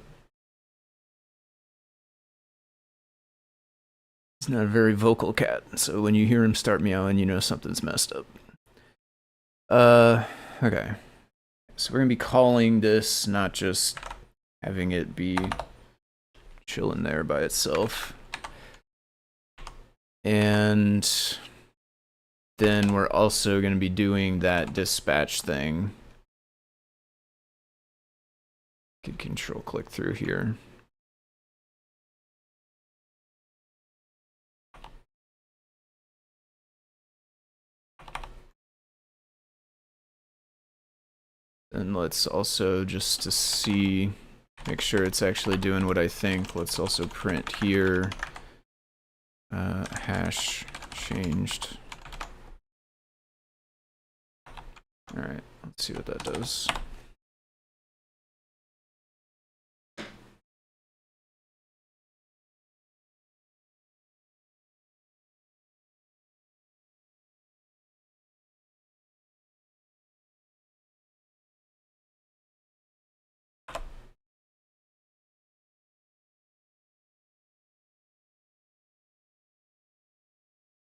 he's not a very vocal cat, so when you hear him start meowing, you know something's messed up. Okay. So we're gonna be calling this, not just having it be chilling there by itself. And then we're also gonna be doing that dispatch thing. Could control click through here. And let's also, just to see, make sure it's actually doing what I think, let's also print here hash changed. Alright, let's see what that does.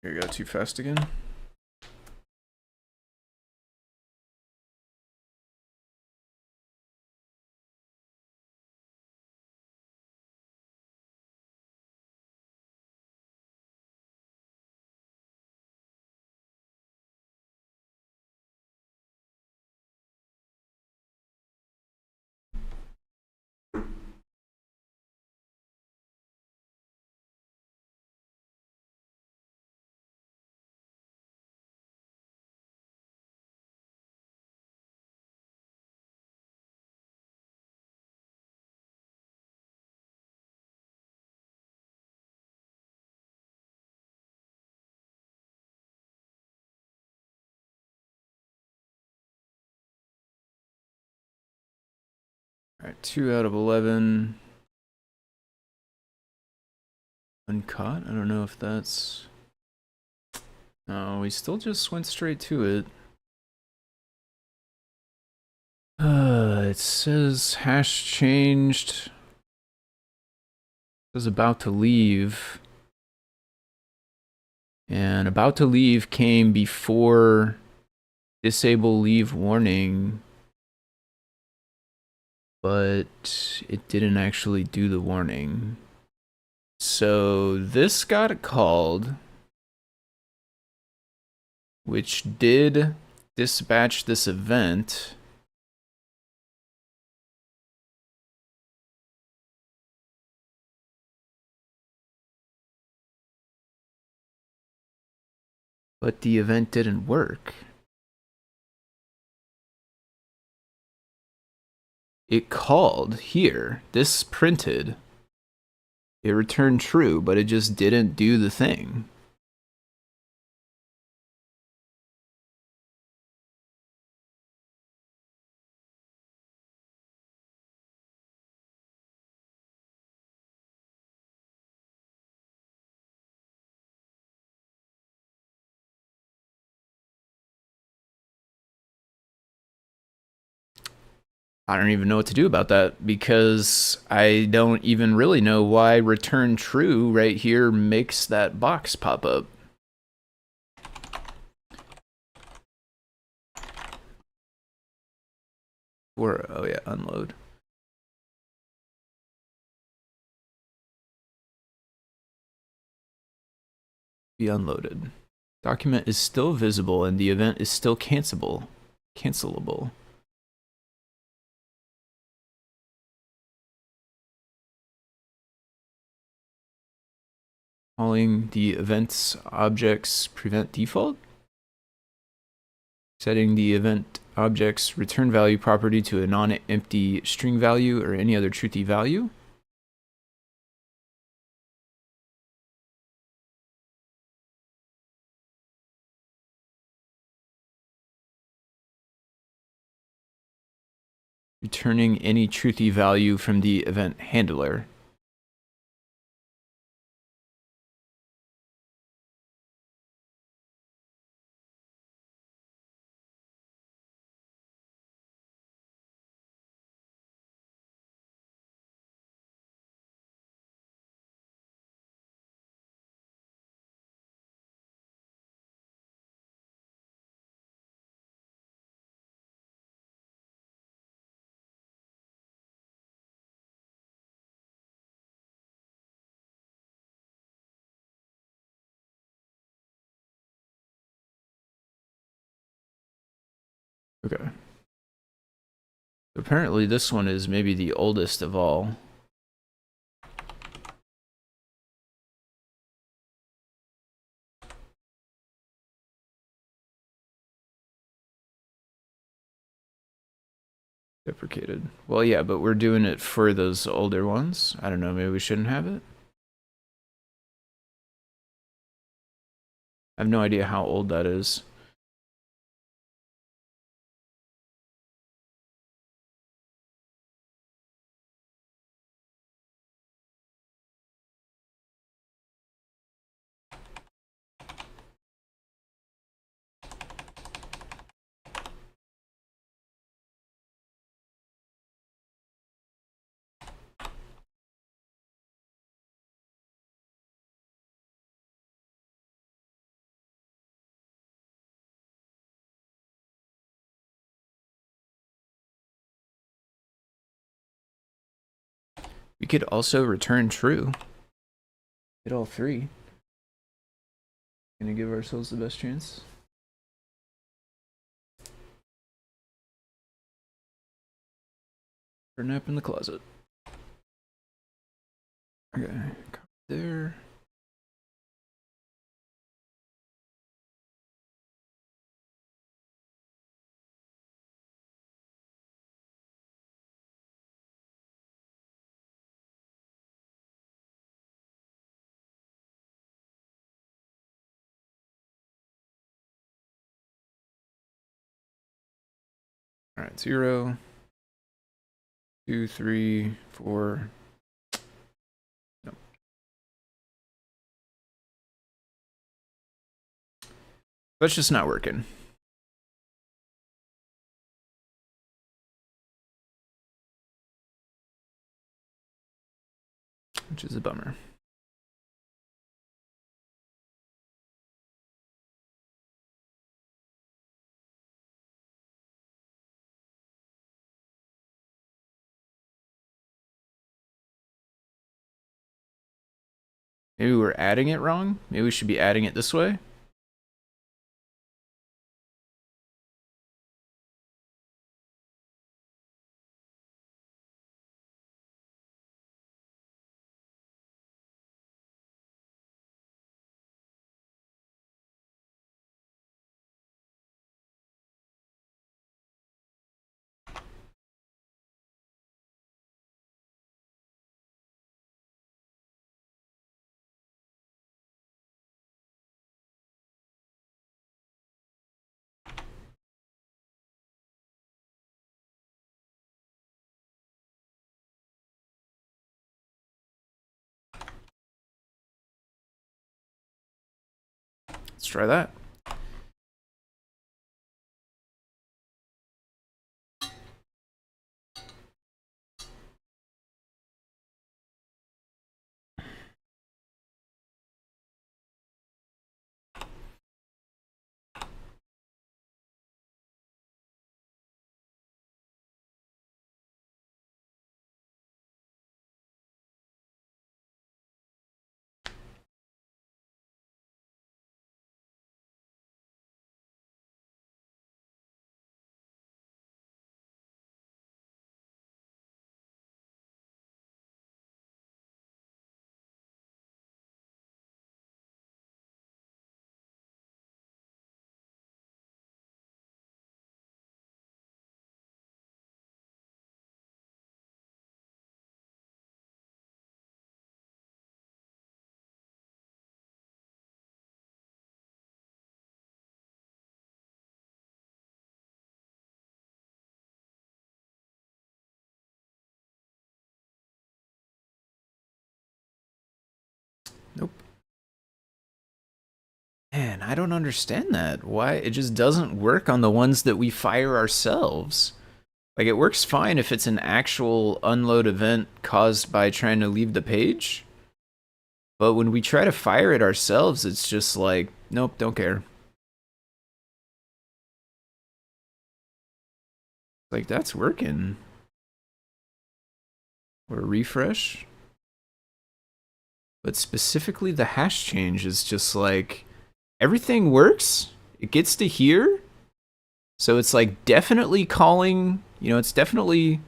Here we go, too fast again. Alright, 2 out of 11. Uncaught? I don't know if that's... No, we still just went straight to it. It says hash changed. It says about to leave. And about to leave came before disable leave warning. But it didn't actually do the warning. So this got called, which did dispatch this event. But the event didn't work. It called here. This printed. It returned true, but it just didn't do the thing. I don't even know what to do about that because I don't even really know why return true right here makes that box pop up. Or, oh yeah, unload. Be unloaded. Document is still visible and the event is still cancelable. Calling the event's objects prevent default. Setting the event object's return value property to a non-empty string value or any other truthy value. Returning any truthy value from the event handler. Okay. Apparently this one is maybe the oldest of all. Deprecated. Well, yeah, but we're doing it for those older ones. I don't know, maybe we shouldn't have it? I have no idea how old that is. We could also return true. Hit all three. Gonna give ourselves the best chance. For a nap in the closet. Okay, there. All right, 0, 2, 3, 4. Nope. That's just not working. Which is a bummer. Maybe we're adding it wrong? Maybe we should be adding it this way? Let's try that. And I don't understand that. Why? It just doesn't work on the ones that we fire ourselves. Like, it works fine if it's an actual unload event caused by trying to leave the page. But when we try to fire it ourselves, it's just like, nope, don't care. Like, that's working. Or refresh. But specifically the hash change is just like, everything works. It gets to here. So it's like definitely calling, it's definitely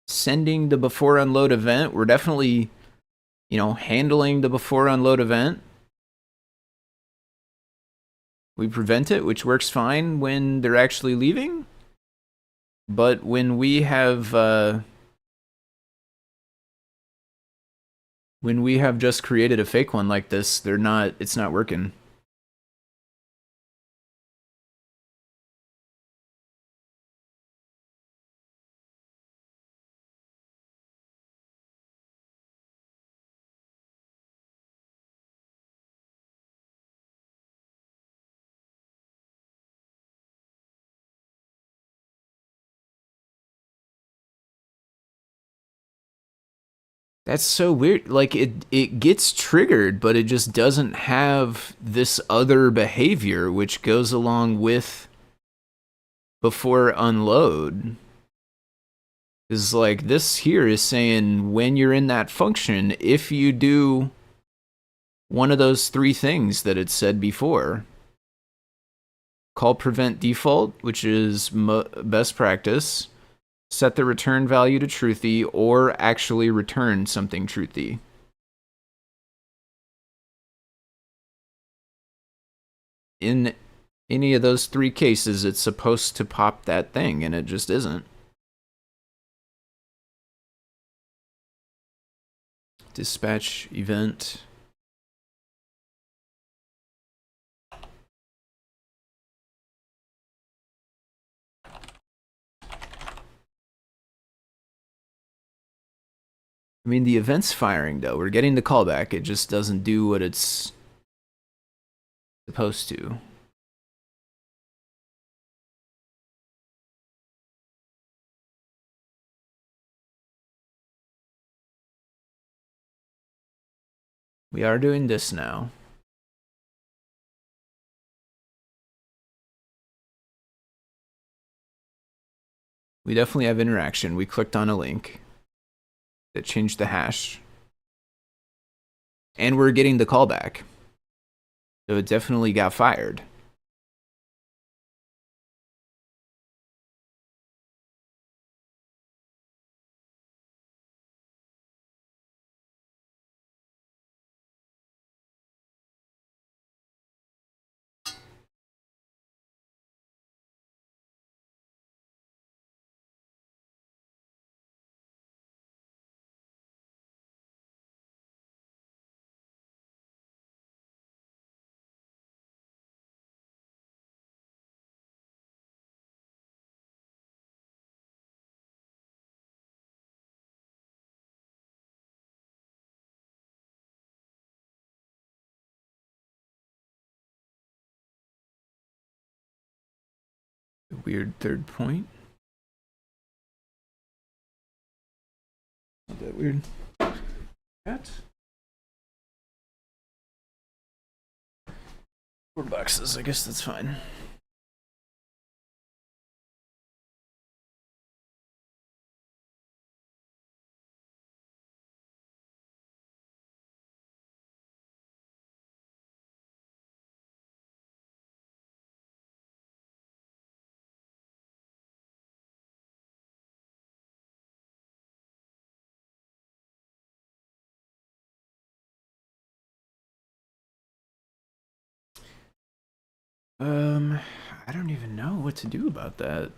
sending the before unload event. We're definitely, handling the before unload event. We prevent it, which works fine when they're actually leaving. But when we have just created a fake one like this, it's not working. That's so weird. Like, it gets triggered, but it just doesn't have this other behavior which goes along with before unload. Is like, this here is saying when you're in that function, if you do one of those three things that it said before, call prevent default, which is best practice, set the return value to truthy, or actually return something truthy. In any of those three cases, it's supposed to pop that thing, and it just isn't. Dispatch event. I mean, the event's firing, though. We're getting the callback. It just doesn't do what it's supposed to. We are doing this now. We definitely have interaction. We clicked on a link that changed the hash. And we're getting the callback. So it definitely got fired. Weird third point. Not that weird. Cat. 4 boxes. I guess that's fine. I don't even know what to do about that.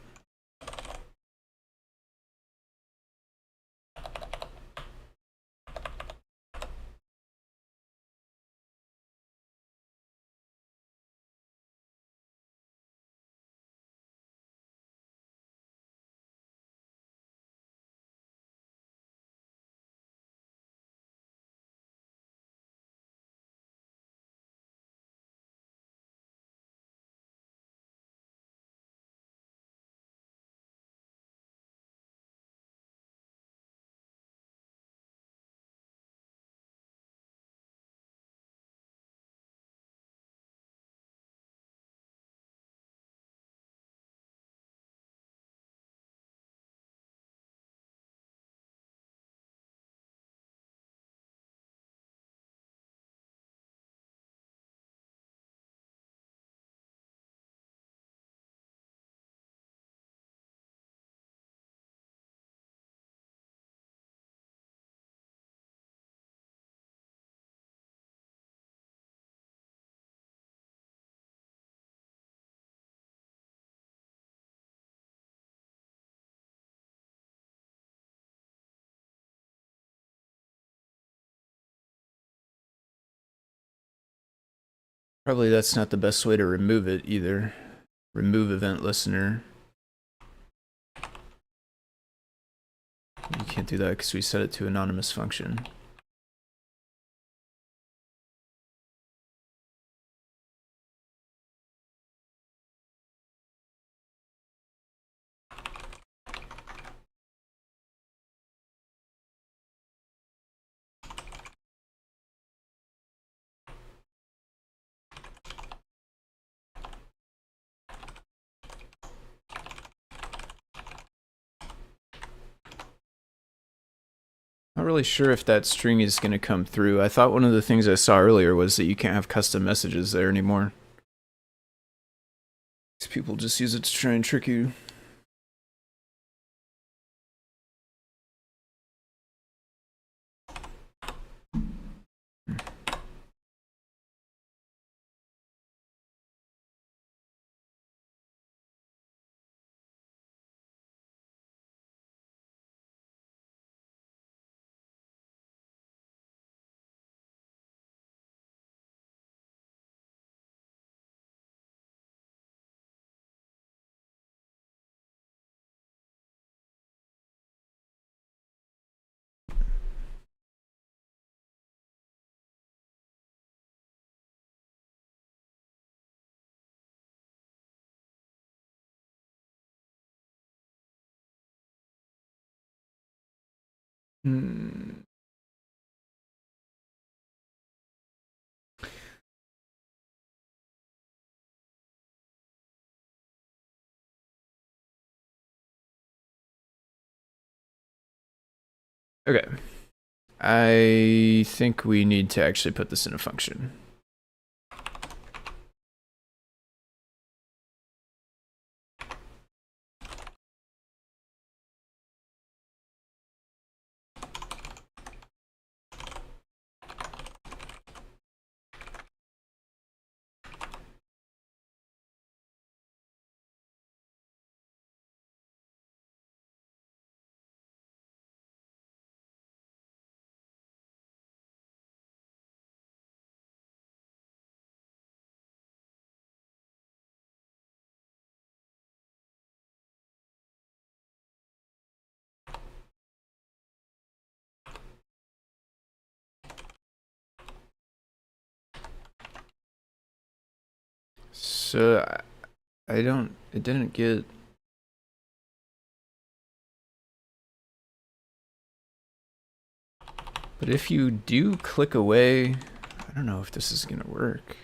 Probably that's not the best way to remove it either. Remove event listener. You can't do that because we set it to anonymous function. Not really sure if that string is going to come through. I thought one of the things I saw earlier was that you can't have custom messages there anymore. People just use it to try and trick you. Okay. I think we need to actually put this in a function. So I don't, it didn't get. But if you do click away, I don't know if this is gonna work.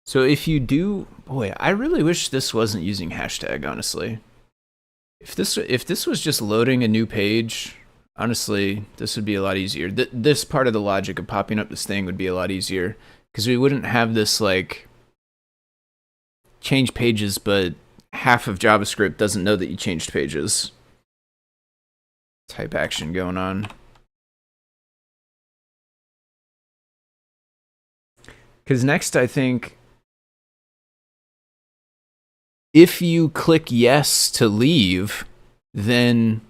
So if you do, boy, I really wish this wasn't using hashtag, honestly. If this was just loading a new page, honestly, this would be a lot easier. This part of the logic of popping up this thing would be a lot easier because we wouldn't have this like change pages, but half of JavaScript doesn't know that you changed pages type action going on. Because next, I think if you click yes to leave, then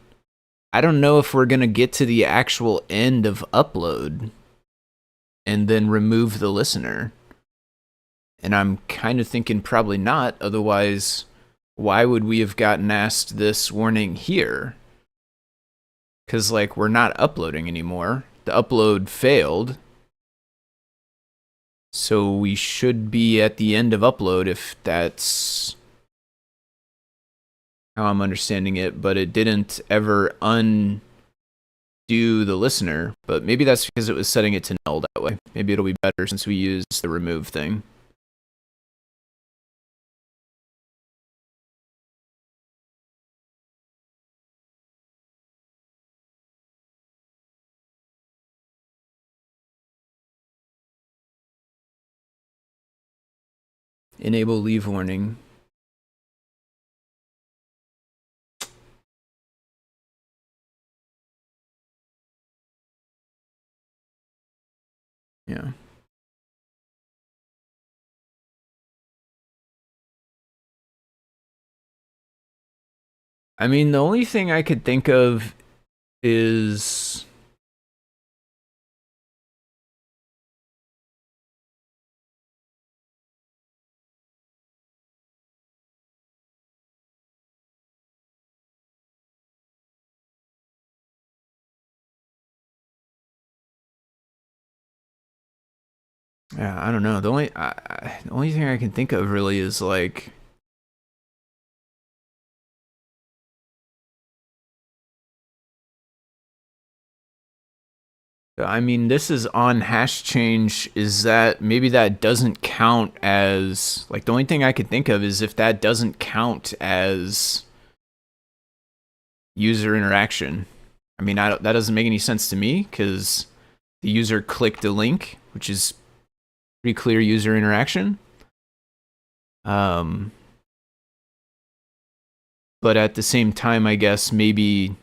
I don't know if we're going to get to the actual end of upload and then remove the listener. And I'm kind of thinking probably not. Otherwise, why would we have gotten asked this warning here? Because, like, we're not uploading anymore. The upload failed. So we should be at the end of upload if that's how I'm understanding it. But it didn't ever undo the listener. But maybe that's because it was setting it to null that way. Maybe it'll be better since we use the remove thing. Enable leave warning. Yeah. I mean, the only thing I could think of is Yeah, I don't know. The only thing I can think of really is like, I mean, this is on hash change. Is that maybe that doesn't count as like the only thing I could think of is if that doesn't count as user interaction. I mean, that doesn't make any sense to me because the user clicked a link, which is pretty clear user interaction. But at the same time, I guess maybe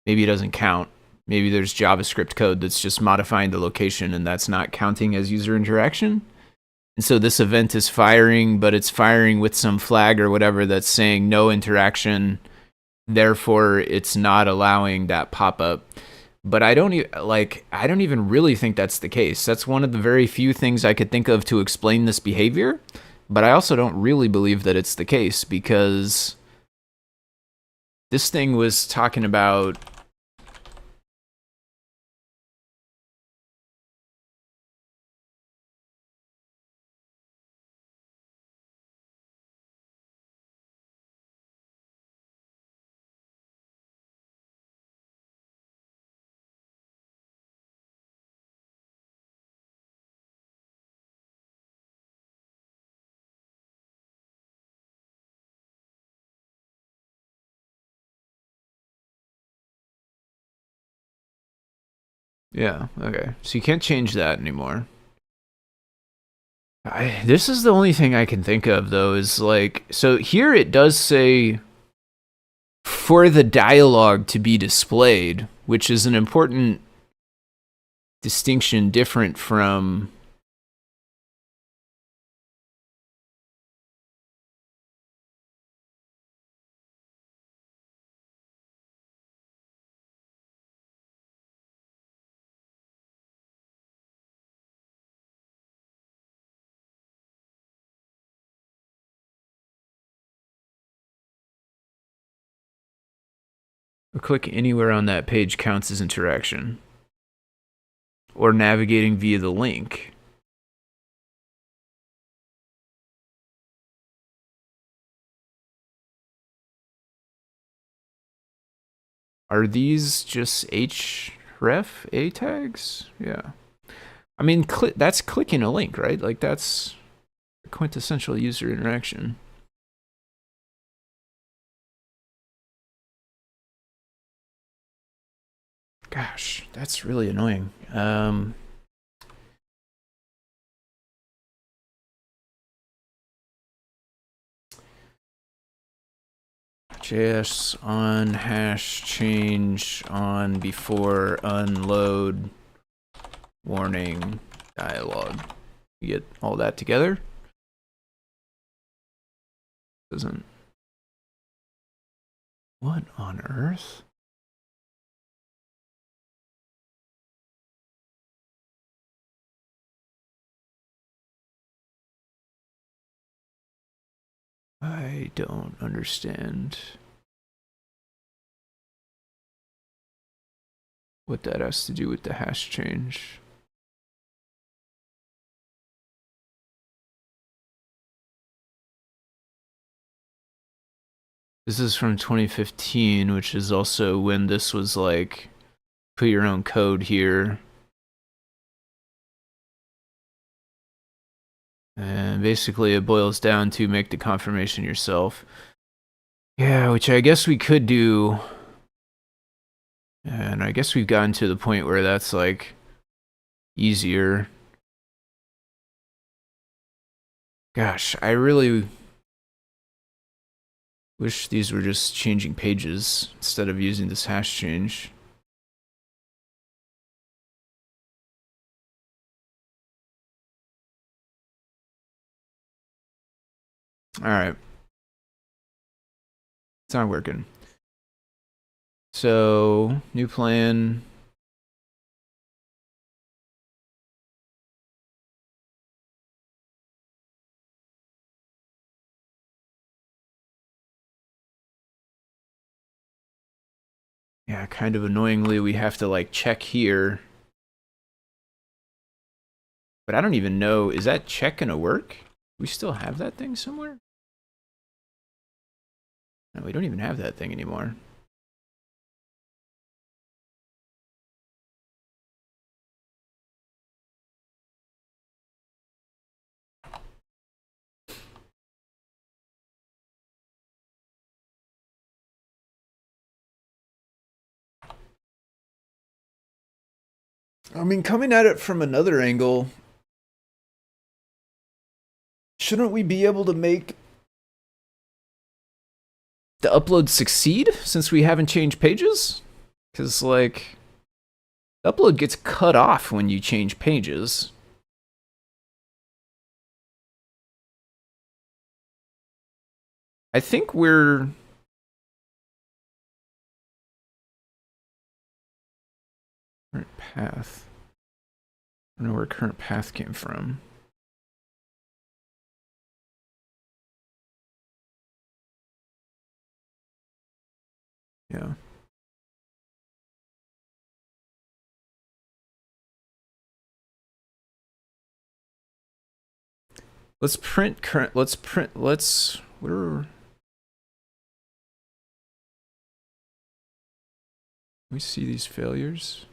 it doesn't count. Maybe there's JavaScript code that's just modifying the location and that's not counting as user interaction. And so this event is firing, but it's firing with some flag or whatever that's saying no interaction. Therefore, it's not allowing that pop-up. But I don't even really think that's the case. That's one of the very few things I could think of to explain this behavior. But I also don't really believe that it's the case because this thing was talking about yeah, okay. So you can't change that anymore. This is the only thing I can think of, though, is like, so here it does say for the dialogue to be displayed, which is an important distinction different from a click anywhere on that page counts as interaction or navigating via the link. Are these just href A tags? Yeah. I mean, that's clicking a link, right? Like that's quintessential user interaction. Gosh, that's really annoying. JS on hash change on before unload warning dialog. You get all that together? Doesn't. What on earth? I don't understand what that has to do with the hash change. This is from 2015, which is also when this was like, put your own code here. And basically it boils down to make the confirmation yourself. Yeah, which I guess we could do. And I guess we've gotten to the point where that's like easier. Gosh, I really wish these were just changing pages instead of using this hash change. All right. It's not working. So, new plan. Yeah, kind of annoyingly, we have to like check here. But I don't even know, is that check gonna work? We still have that thing somewhere? No, we don't even have that thing anymore. I mean, coming at it from another angle, shouldn't we be able to make the upload succeed since we haven't changed pages? Because, like, the upload gets cut off when you change pages. I think we're... Current path. I don't know where current path came from. Yeah. Let's print current, what are... Let me see these failures.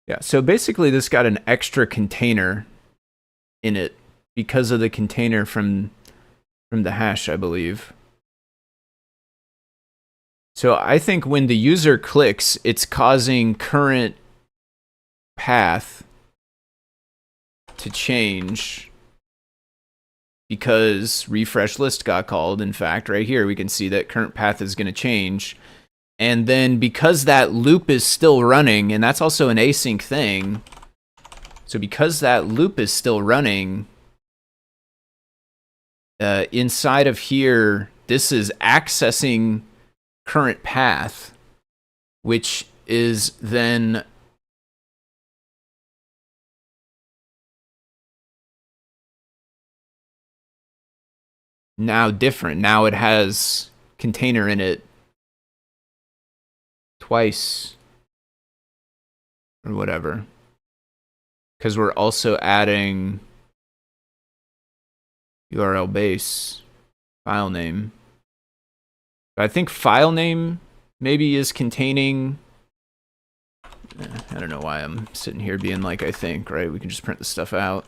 Yeah, so basically this got an extra container in it because of the container from the hash, I believe. So I think when the user clicks, it's causing current path to change because refresh list got called. In fact, right here, we can see that current path is going to change. And then because that loop is still running, and that's also an async thing, so because that loop is still running, inside of here, this is accessing current path, which is then now different. Now it has container in it twice or whatever, because we're also adding URL base file name. I think file name maybe is containing, I don't know why I'm sitting here being like I think, right? We can just print the stuff out.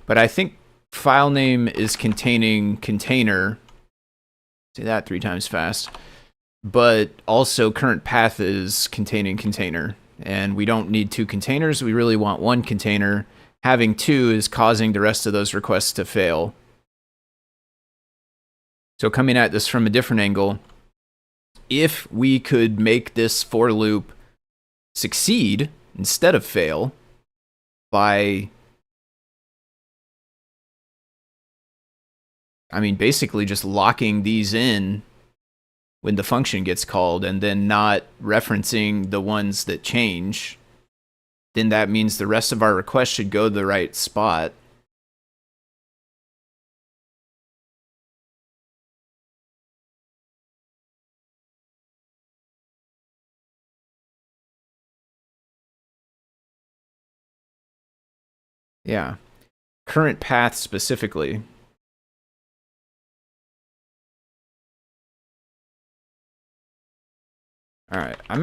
But I think file name is containing container. Say that 3 times fast. But also current path is containing container. And we don't need 2 containers. We really want 1 container. Having 2 is causing the rest of those requests to fail. So coming at this from a different angle, if we could make this for loop succeed instead of fail by, I mean, basically just locking these in when the function gets called and then not referencing the ones that change, then that means the rest of our requests should go to the right spot. Yeah. Current path specifically. All right, I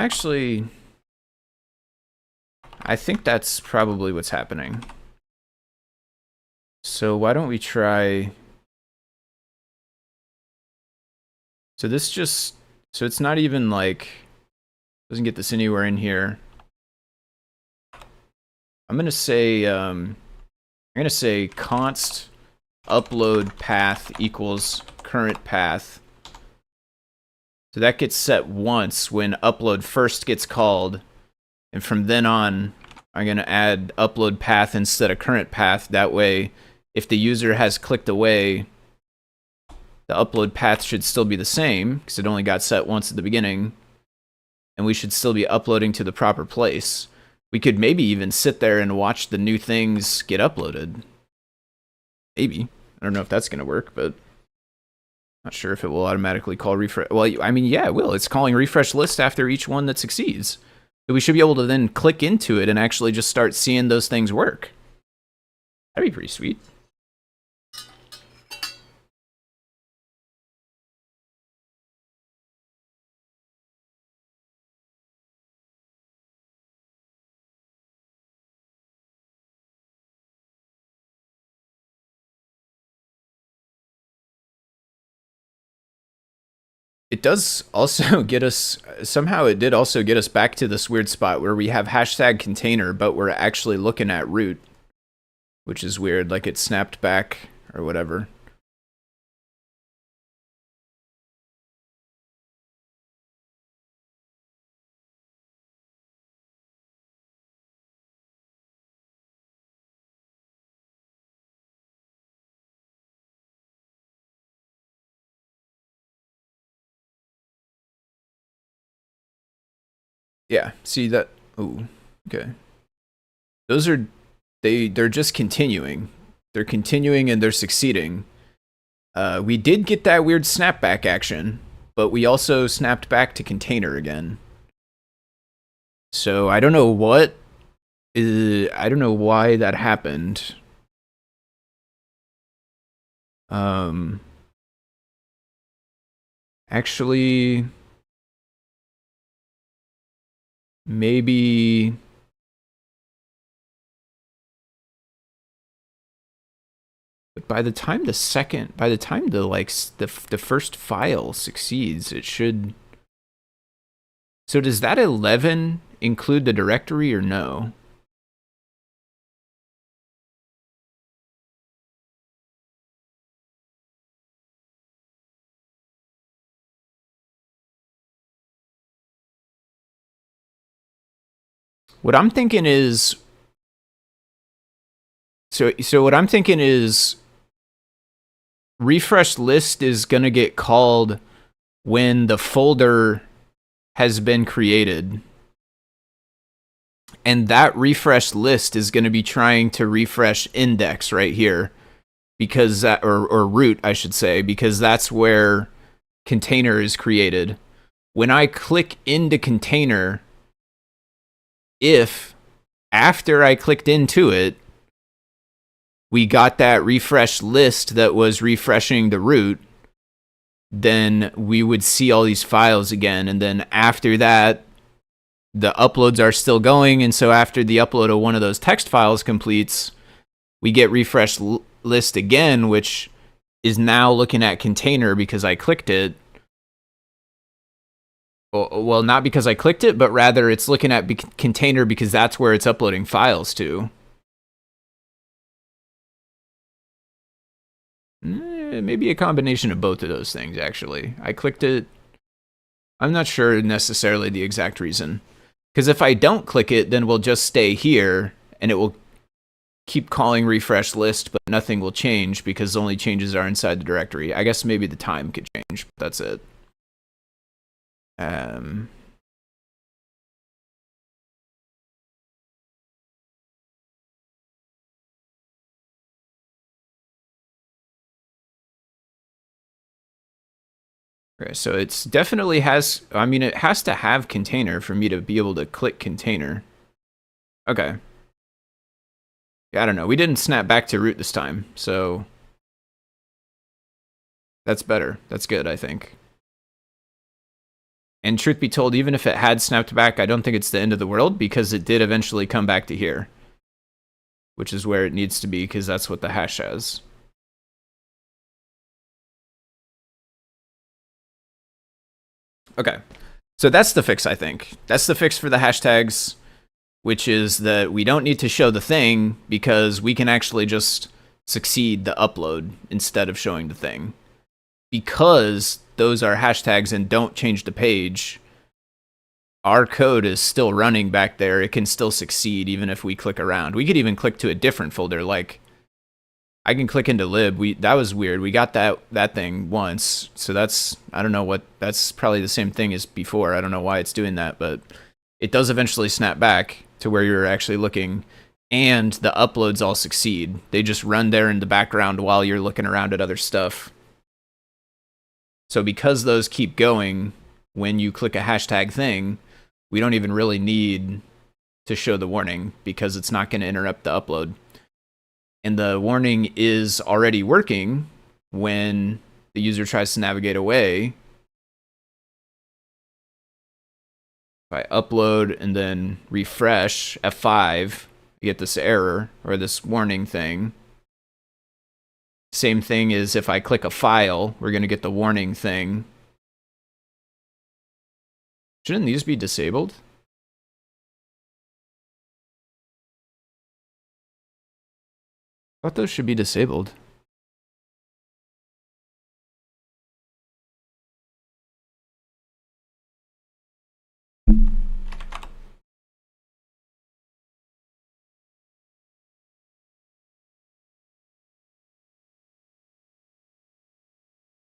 think that's probably what's happening. So why don't we try, so it's not even like, doesn't get this anywhere in here. I'm gonna say const upload path equals current path. So that gets set once when upload first gets called. And from then on, I'm going to add upload path instead of current path. That way, if the user has clicked away, the upload path should still be the same because it only got set once at the beginning. And we should still be uploading to the proper place. We could maybe even sit there and watch the new things get uploaded. Maybe. I don't know if that's going to work, but Not sure if it will automatically call refresh. Well, I mean, yeah, it will. It's calling refresh list after each one that succeeds. So we should be able to then click into it and actually just start seeing those things work. That'd be pretty sweet. It does also get us, somehow it did also get us back to this weird spot where we have hashtag container, but we're actually looking at root, which is weird, like it snapped back or whatever. Yeah, see that? Oh, okay. Those are, they're just continuing. They're continuing and they're succeeding. We did get that weird snapback action, but we also snapped back to container again. So I don't know what I don't know why that happened. Actually, maybe but by the time the first file succeeds, it should. So does that 11 include the directory or no? What I'm thinking is, so what I'm thinking is refresh list is going to get called when the folder has been created. And that refresh list is going to be trying to refresh index right here, because that, or root, I should say, because that's where container is created. When I click into container, if after I clicked into it, we got that refresh list that was refreshing the root, then we would see all these files again. And then after that, the uploads are still going. And so after the upload of one of those text files completes, we get refresh list again, which is now looking at container because I clicked it. Well, not because I clicked it, but rather it's looking at container because that's where it's uploading files to. Maybe a combination of both of those things, actually. I clicked it. I'm not sure necessarily the exact reason. Because if I don't click it, then we'll just stay here, and it will keep calling refresh list, but nothing will change because the only changes are inside the directory. I guess maybe the time could change, but that's it. Okay, so it's definitely has, I mean, it has to have container for me to be able to click container. Okay. Yeah, I don't know. We didn't snap back to root this time, so that's better. That's good, I think. And truth be told, even if it had snapped back, I don't think it's the end of the world because it did eventually come back to here, which is where it needs to be because that's what the hash has. Okay, so that's the fix, I think. That's the fix for the hashtags, which is that we don't need to show the thing because we can actually just succeed the upload instead of showing the thing. Because those are hashtags and don't change the page, our code is still running back there. It can still succeed even if we click around. We could even click to a different folder, like I can click into lib. That was weird. We got that thing once, so that's, I don't know what, that's probably the same thing as before. I don't know why it's doing that, but it does eventually snap back to where you're actually looking, and the uploads all succeed. They just run there in the background while you're looking around at other stuff. So because those keep going, when you click a hashtag thing, we don't even really need to show the warning because it's not going to interrupt the upload. And the warning is already working when the user tries to navigate away. If I upload and then refresh F5, you get this error or this warning thing. Same thing as if I click a file, we're going to get the warning thing. Shouldn't these be disabled? I thought those should be disabled.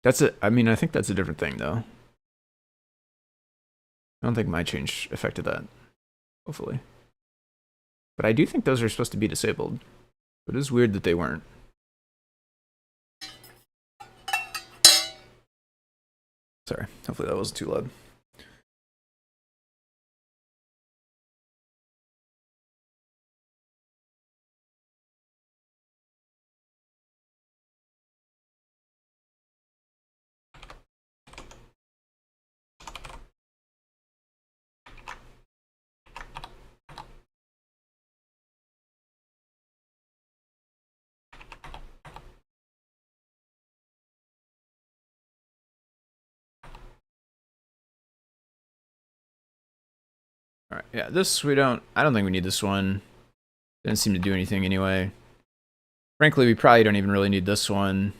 That's it. I mean, I think that's a different thing, though. I don't think my change affected that, hopefully. But I do think those are supposed to be disabled. But it is weird that they weren't. Sorry, hopefully that wasn't too loud. All right, yeah, this I don't think we need this one. Didn't seem to do anything anyway. Frankly, we probably don't even really need this one.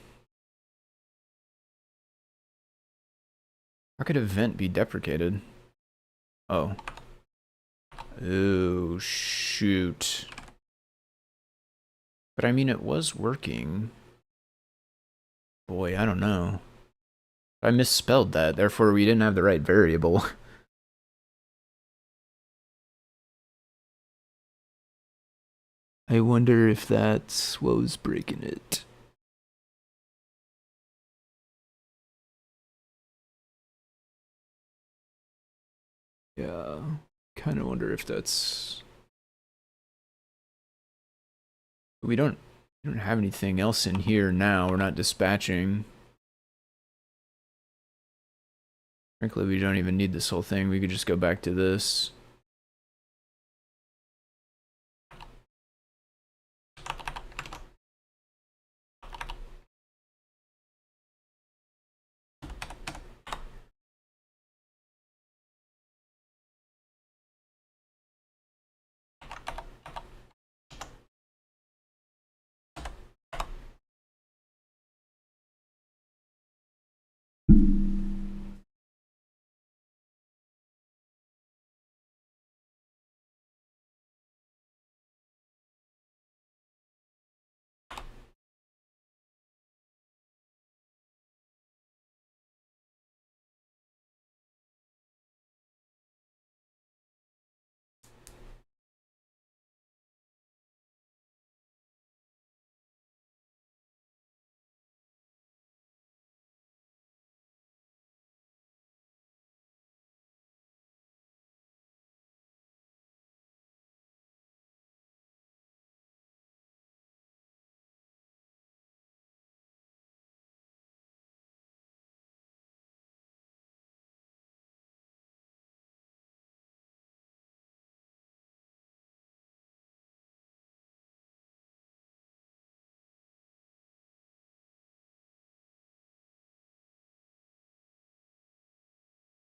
How could event be deprecated? Oh. Oh, shoot. But I mean, it was working. Boy, I don't know. I misspelled that, therefore we didn't have the right variable. I wonder if that's what was breaking it. Yeah, kind of wonder if that's... We don't have anything else in here now. We're not dispatching. Frankly, we don't even need this whole thing. We could just go back to this.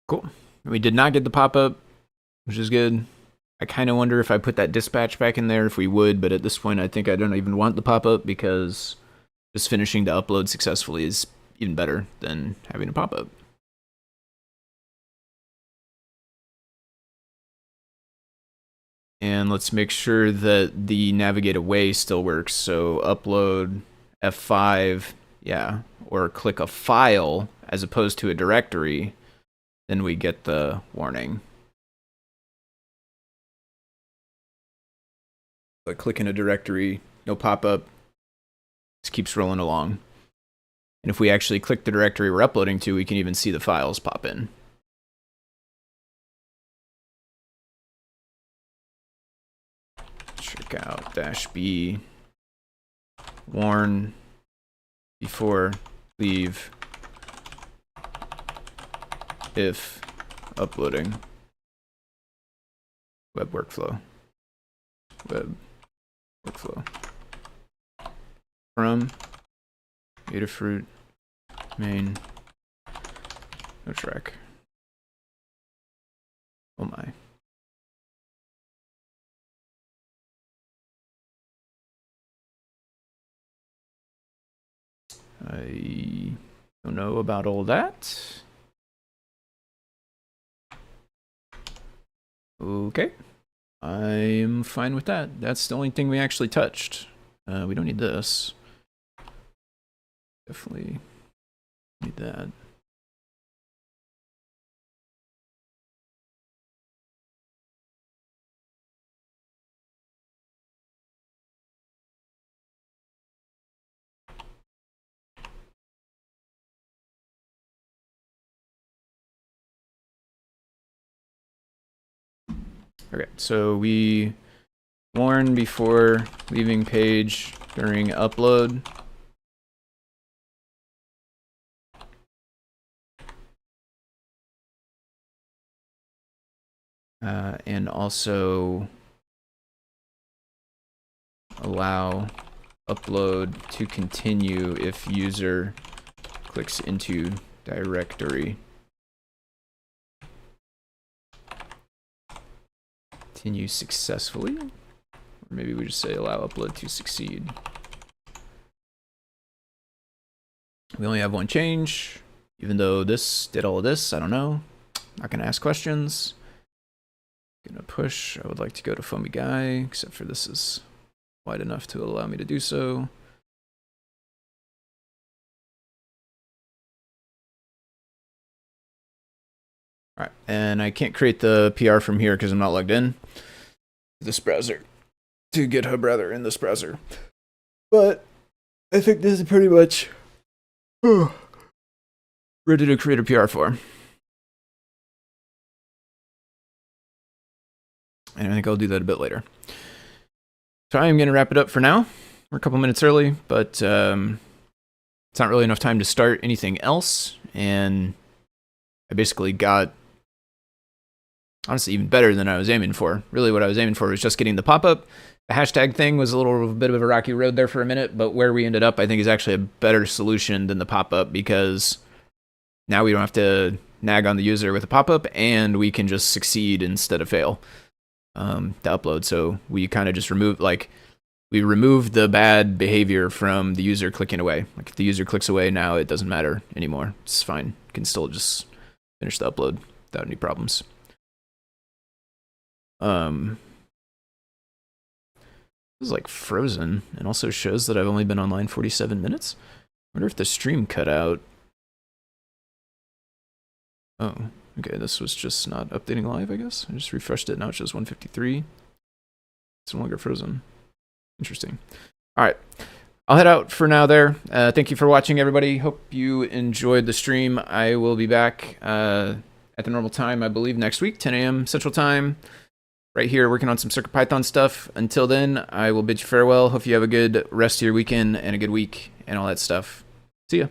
Cool. We did not get the pop-up, which is good. I kind of wonder if I put that dispatch back in there, if we would, but at this point I think I don't even want the pop-up because just finishing the upload successfully is even better than having a pop-up. And let's make sure that the navigate away still works. So upload F5, yeah, or click a file as opposed to a directory, then we get the warning. But click in a directory, no pop-up, just keeps rolling along. And if we actually click the directory we're uploading to, we can even see the files pop in. Check out -b, warn, before, leave, if uploading, web workflow, from Adafruit main no track. Oh my. I don't know about all that. Okay. I'm fine with that. That's the only thing we actually touched. We don't need this. Definitely need that. Okay, so we warn before leaving page during upload. And also allow upload to continue if user clicks into directory. Continue successfully, or maybe we just say allow upload to succeed. We only have one change, even though this did all of this. I don't know. Not gonna ask questions. Gonna push. I would like to go to foamy guy, except for this is wide enough to allow me to do so. All right, and I can't create the PR from here because I'm not logged in to this browser, to GitHub rather, in this browser. But I think this is pretty much ready to create a PR for. And I think I'll do that a bit later. So I am going to wrap it up for now. We're a couple minutes early, but it's not really enough time to start anything else. And I basically got, honestly, even better than I was aiming for. Really what I was aiming for was just getting the pop-up. The hashtag thing was a little bit of a rocky road there for a minute, but where we ended up, I think, is actually a better solution than the pop-up, because now we don't have to nag on the user with a pop-up, and we can just succeed instead of fail. To upload. So we kind of just remove the bad behavior from the user clicking away. Like if the user clicks away now, it doesn't matter anymore. It's fine. You can still just finish the upload without any problems. This is like frozen, and also shows that I've only been online 47 minutes. I wonder if the stream cut out. Oh, okay, this was just not updating live, I guess. I just refreshed it, now it shows 153. It's no longer frozen. Interesting. All right, I'll head out for now there. Thank you for watching, everybody. Hope you enjoyed the stream. I will be back at the normal time, I believe, next week, 10 a.m. Central Time. Right here, working on some CircuitPython stuff. Until then, I will bid you farewell. Hope you have a good rest of your weekend and a good week and all that stuff. See ya.